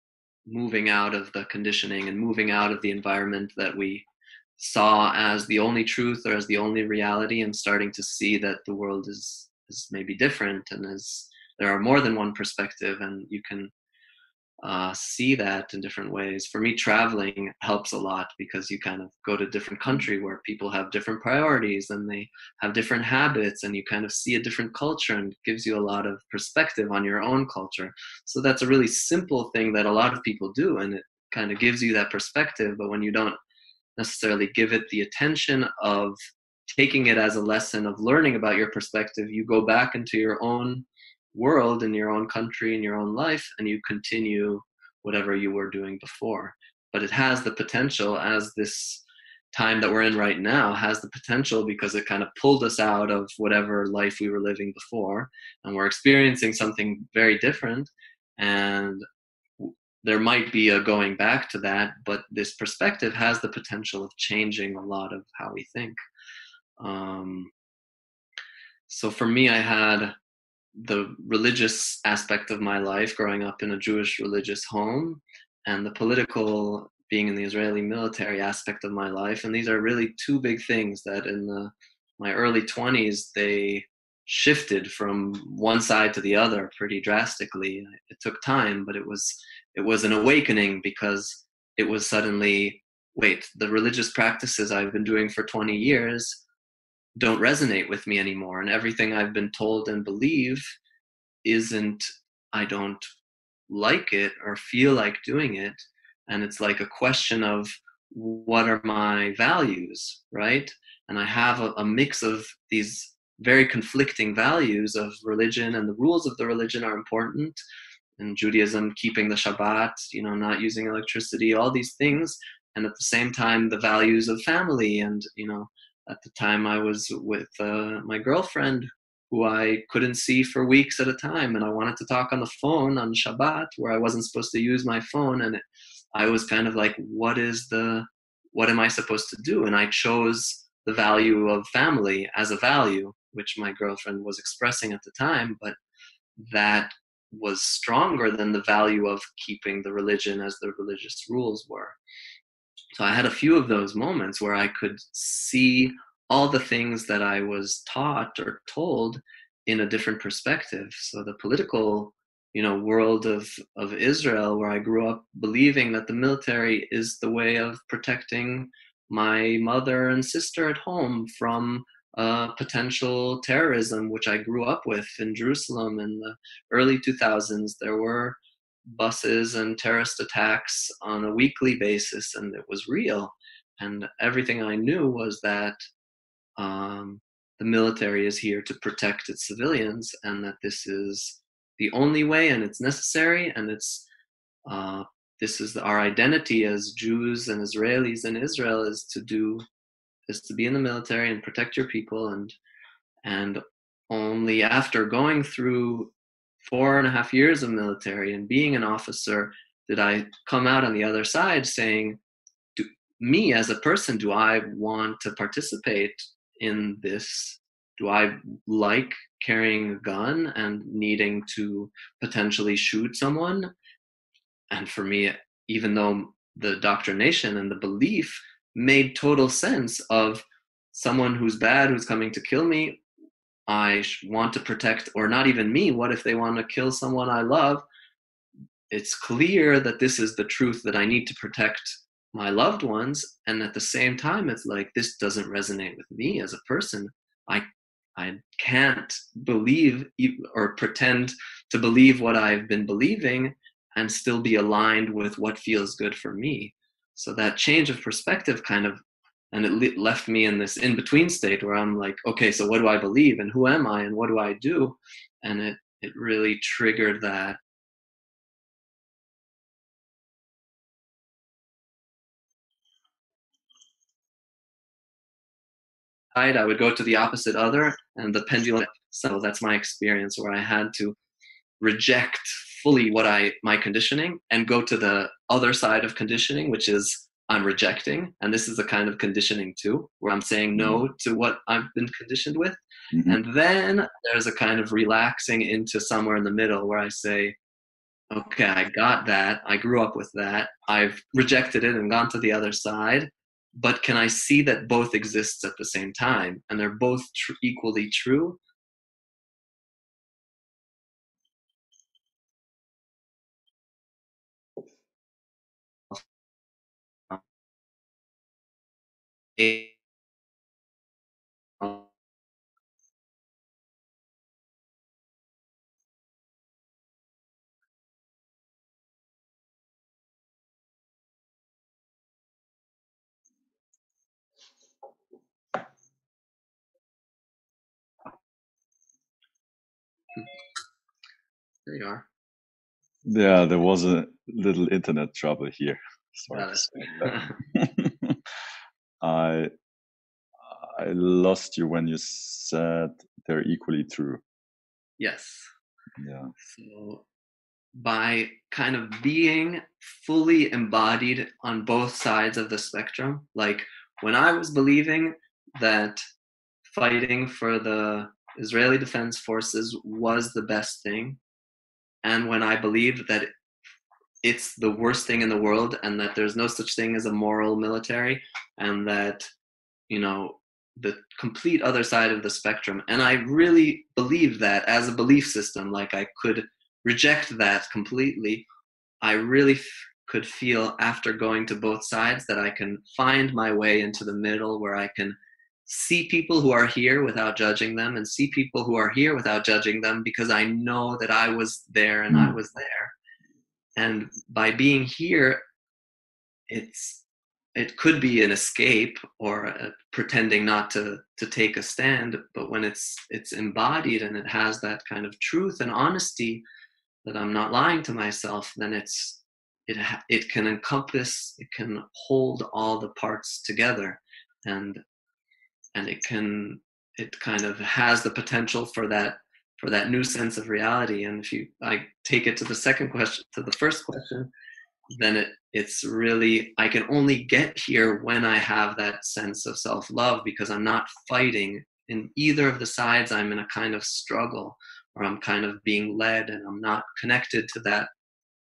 [SPEAKER 2] moving out of the conditioning and moving out of the environment that we saw as the only truth or as the only reality, and starting to see that the world is maybe different, and is there are more than one perspective, and you can see that in different ways. For me, traveling helps a lot, because you kind of go to a different country where people have different priorities and they have different habits, and you kind of see a different culture, and it gives you a lot of perspective on your own culture. So that's a really simple thing that a lot of people do, and it kind of gives you that perspective. But when you don't necessarily give it the attention of taking it as a lesson of learning about your perspective, you go back into your own world, in your own country, in your own life, and you continue whatever you were doing before. But it has the potential, as this time that we're in right now has the potential, because it kind of pulled us out of whatever life we were living before, and we're experiencing something very different. And there might be a going back to that, but this perspective has the potential of changing a lot of how we think. Um, so for me, I had the religious aspect of my life, growing up in a Jewish religious home, and the political, being in the Israeli military aspect of my life. And these are really two big things that in my early 20s, they shifted from one side to the other pretty drastically. It took time, but it was an awakening, because it was suddenly, wait, the religious practices I've been doing for 20 years don't resonate with me anymore, and everything I've been told and believe isn't, I don't like it or feel like doing it. And it's like a question of, what are my values, right? And I have a mix of these very conflicting values of religion, and the rules of the religion are important. In Judaism, keeping the Shabbat, not using electricity, all these things. And at the same time, the values of family. And, at the time I was with my girlfriend, who I couldn't see for weeks at a time. And I wanted to talk on the phone on Shabbat, where I wasn't supposed to use my phone. And I was kind of like, what am I supposed to do? And I chose the value of family as a value, which my girlfriend was expressing at the time, but that was stronger than the value of keeping the religion as the religious rules were. So I had a few of those moments where I could see all the things that I was taught or told in a different perspective. So the political, world of Israel, where I grew up believing that the military is the way of protecting my mother and sister at home from potential terrorism, which I grew up with in Jerusalem in the early 2000s. There were buses and terrorist attacks on a weekly basis, and it was real. And everything I knew was that the military is here to protect its civilians, and that this is the only way, and it's necessary, and it's uh, this is our identity as Jews and Israelis in Israel, is to be in the military and protect your people. And only after going through 4.5 years of military and being an officer did I come out on the other side saying, me as a person, do I want to participate in this? Do I like carrying a gun and needing to potentially shoot someone? And for me, even though the doctrination and the belief made total sense of someone who's bad, who's coming to kill me, I want to protect, or not even me, what if they want to kill someone I love? It's clear that this is the truth, that I need to protect my loved ones. And at the same time, it's like, this doesn't resonate with me as a person. I can't believe or pretend to believe what I've been believing and still be aligned with what feels good for me. So that change of perspective kind of, and it left me in this in-between state where I'm like, okay, so what do I believe, and who am I, and what do I do? And it really triggered that. I would go to the opposite other, and the pendulum. So that's my experience, where I had to reject fully my conditioning and go to the other side of conditioning, which is I'm rejecting. And this is a kind of conditioning too, where I'm saying no to what I've been conditioned with.
[SPEAKER 1] Mm-hmm.
[SPEAKER 2] And then there's a kind of relaxing into somewhere in the middle where I say, okay, I got that. I grew up with that. I've rejected it and gone to the other side. But can I see that both exists at the same time? And they're both equally true. There you are.
[SPEAKER 1] Yeah, there was a little internet trouble here. Sorry
[SPEAKER 2] Got
[SPEAKER 1] to say
[SPEAKER 2] it.
[SPEAKER 1] that. I lost you when you said they're equally true.
[SPEAKER 2] Yes.
[SPEAKER 1] Yeah.
[SPEAKER 2] So by kind of being fully embodied on both sides of the spectrum, like when I was believing that fighting for the Israeli Defense Forces was the best thing, and when I believed that it's the worst thing in the world and that there's no such thing as a moral military, and that, you know, the complete other side of the spectrum. And I really believed that as a belief system, like I could reject that completely. I really could feel after going to both sides that I can find my way into the middle, where I can see people who are here without judging them, and see people who are here without judging them, because I know that I was there and I was there. And by being here, it could be an escape or pretending not to take a stand. But when it's embodied and it has that kind of truth and honesty, that I'm not lying to myself, then it can encompass, it can hold all the parts together, and it kind of has the potential for that new sense of reality. And if I take it to the first question, then it's really, I can only get here when I have that sense of self-love, because I'm not fighting in either of the sides. I'm in a kind of struggle, or I'm kind of being led, and I'm not connected to that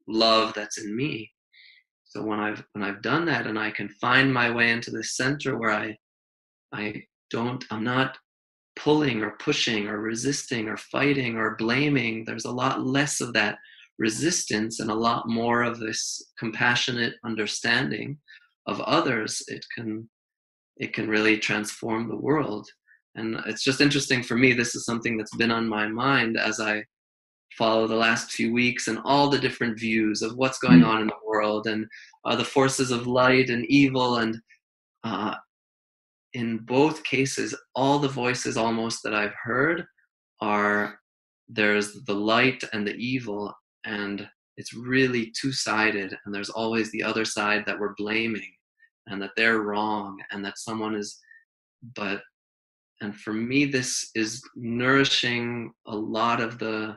[SPEAKER 2] love that's in me. So when I've done that, and I can find my way into the center where I'm not pulling or pushing or resisting or fighting or blaming. There's a lot less of that resistance and a lot more of this compassionate understanding of others. It can really transform the world. And it's just interesting for me. This is something that's been on my mind as I follow the last few weeks and all the different views of what's going
[SPEAKER 1] Mm.
[SPEAKER 2] on in the world, and the forces of light and evil, and uh, in both cases, all the voices almost that I've heard are, there's the light and the evil, and it's really two-sided, and there's always the other side that we're blaming and that they're wrong and that someone is, but, and for me this is nourishing a lot of the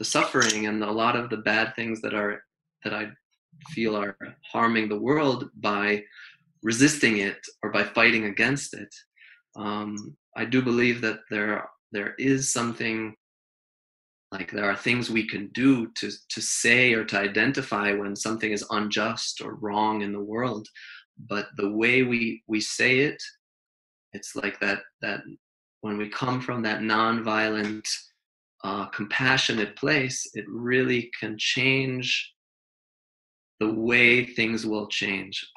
[SPEAKER 2] suffering and a lot of the bad things that are, that I feel are harming the world by resisting it or by fighting against it. I do believe that there is something, like there are things we can do to say or to identify when something is unjust or wrong in the world, but the way we say it, it's like that when we come from that nonviolent, compassionate place, it really can change the way things will change.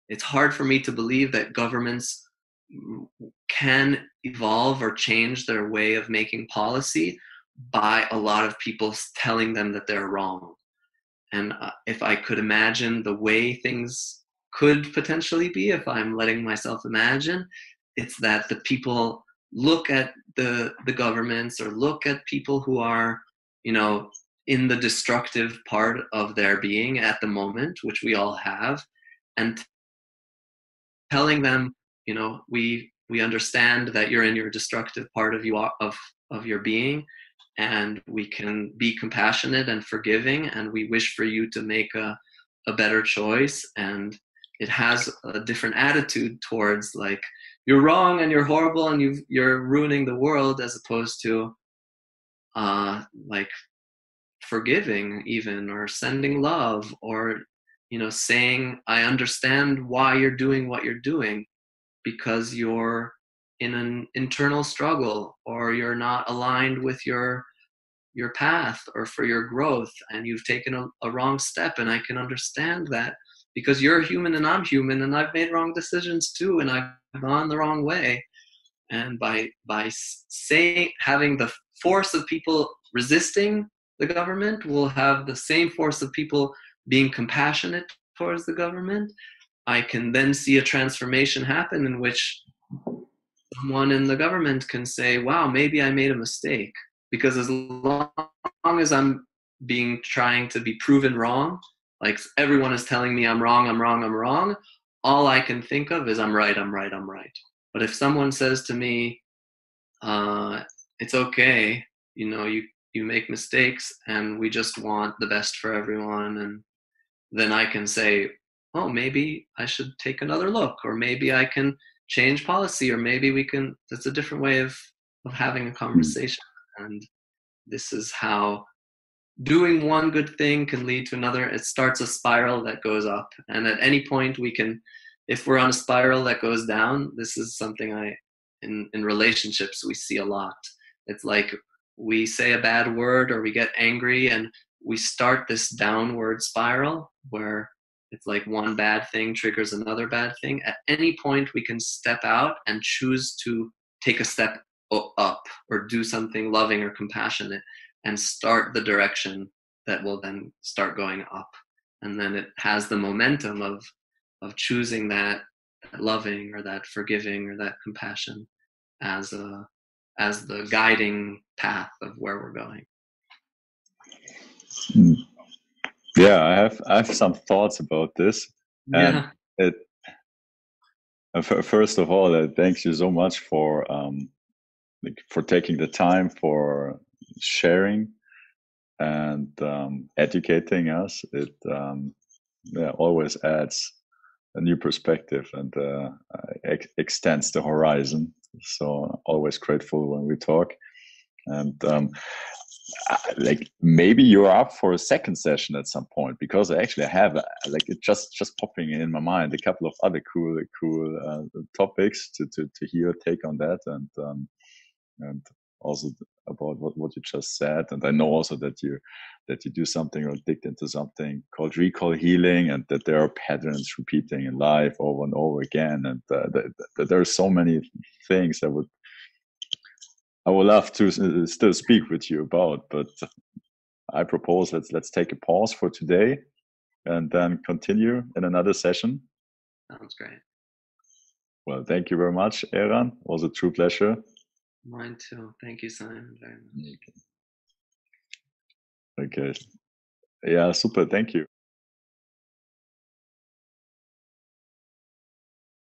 [SPEAKER 2] It's hard for me to believe that governments can evolve or change their way of making policy by a lot of people telling them that they're wrong. And if I could imagine the way things could potentially be, if I'm letting myself imagine, it's that the people look at the governments or look at people who are, you know, in the destructive part of their being at the moment, which we all have, and telling them, you know, we understand that you're in your destructive part of you, of your being, and we can be compassionate and forgiving, and we wish for you to make a better choice. And it has a different attitude towards, like, you're wrong and you're horrible and you're ruining the world, as opposed to like forgiving even, or sending love, or, you know, saying, I understand why you're doing what you're doing, because you're in an internal struggle, or you're not aligned with your path or for your growth, and you've taken a wrong step, and I can understand that, because you're human and I'm human, and I've made wrong decisions too, and I've gone the wrong way. And by saying, having the force of people resisting the government will have the same force of people being compassionate towards the government. I can then see a transformation happen in which someone in the government can say, wow, maybe I made a mistake. Because as long as I'm being, trying to be proven wrong, like everyone is telling me I'm wrong, I'm wrong, I'm wrong, all I can think of is I'm right, I'm right, I'm right. But if someone says to me, uh, it's okay, you know, you make mistakes and we just want the best for everyone, and then I can say, oh, maybe I should take another look, or maybe I can change policy, or maybe we can, that's a different way of having a
[SPEAKER 1] Mm.
[SPEAKER 2] conversation. And this is how doing one good thing can lead to another. It starts a spiral that goes up. And at any point we can, if we're on a spiral that goes down, this is something in relationships, we see a lot. It's like we say a bad word or we get angry and we start this downward spiral where it's like one bad thing triggers another bad thing. At any point we can step out and choose to take a step up or do something loving or compassionate and start the direction that will then start going up. And then it has the momentum of choosing that loving or that forgiving or that compassion as the guiding path of where we're going.
[SPEAKER 1] Mm. Yeah, I have some thoughts about this, and
[SPEAKER 2] Yeah.
[SPEAKER 1] it first of all, thanks you so much for like for taking the time for sharing and educating us. It yeah, always adds a new perspective and extends the horizon. So always grateful when we talk. And like maybe you're up for a second session at some point, because I have like it just popping in my mind a couple of other cool topics to hear your take on that, and also about what you just said. And I know also that you do something or dig into something called recall healing, and that there are patterns repeating in life over and over again, and that there are so many things I would love to still speak with you about, but I propose let's take a pause for today and then continue in another session.
[SPEAKER 2] Sounds great.
[SPEAKER 1] Well, thank you very much, Eran. It was a true pleasure.
[SPEAKER 2] Mine too. Thank you, Simon, very much.
[SPEAKER 1] Okay. Yeah, super. Thank you.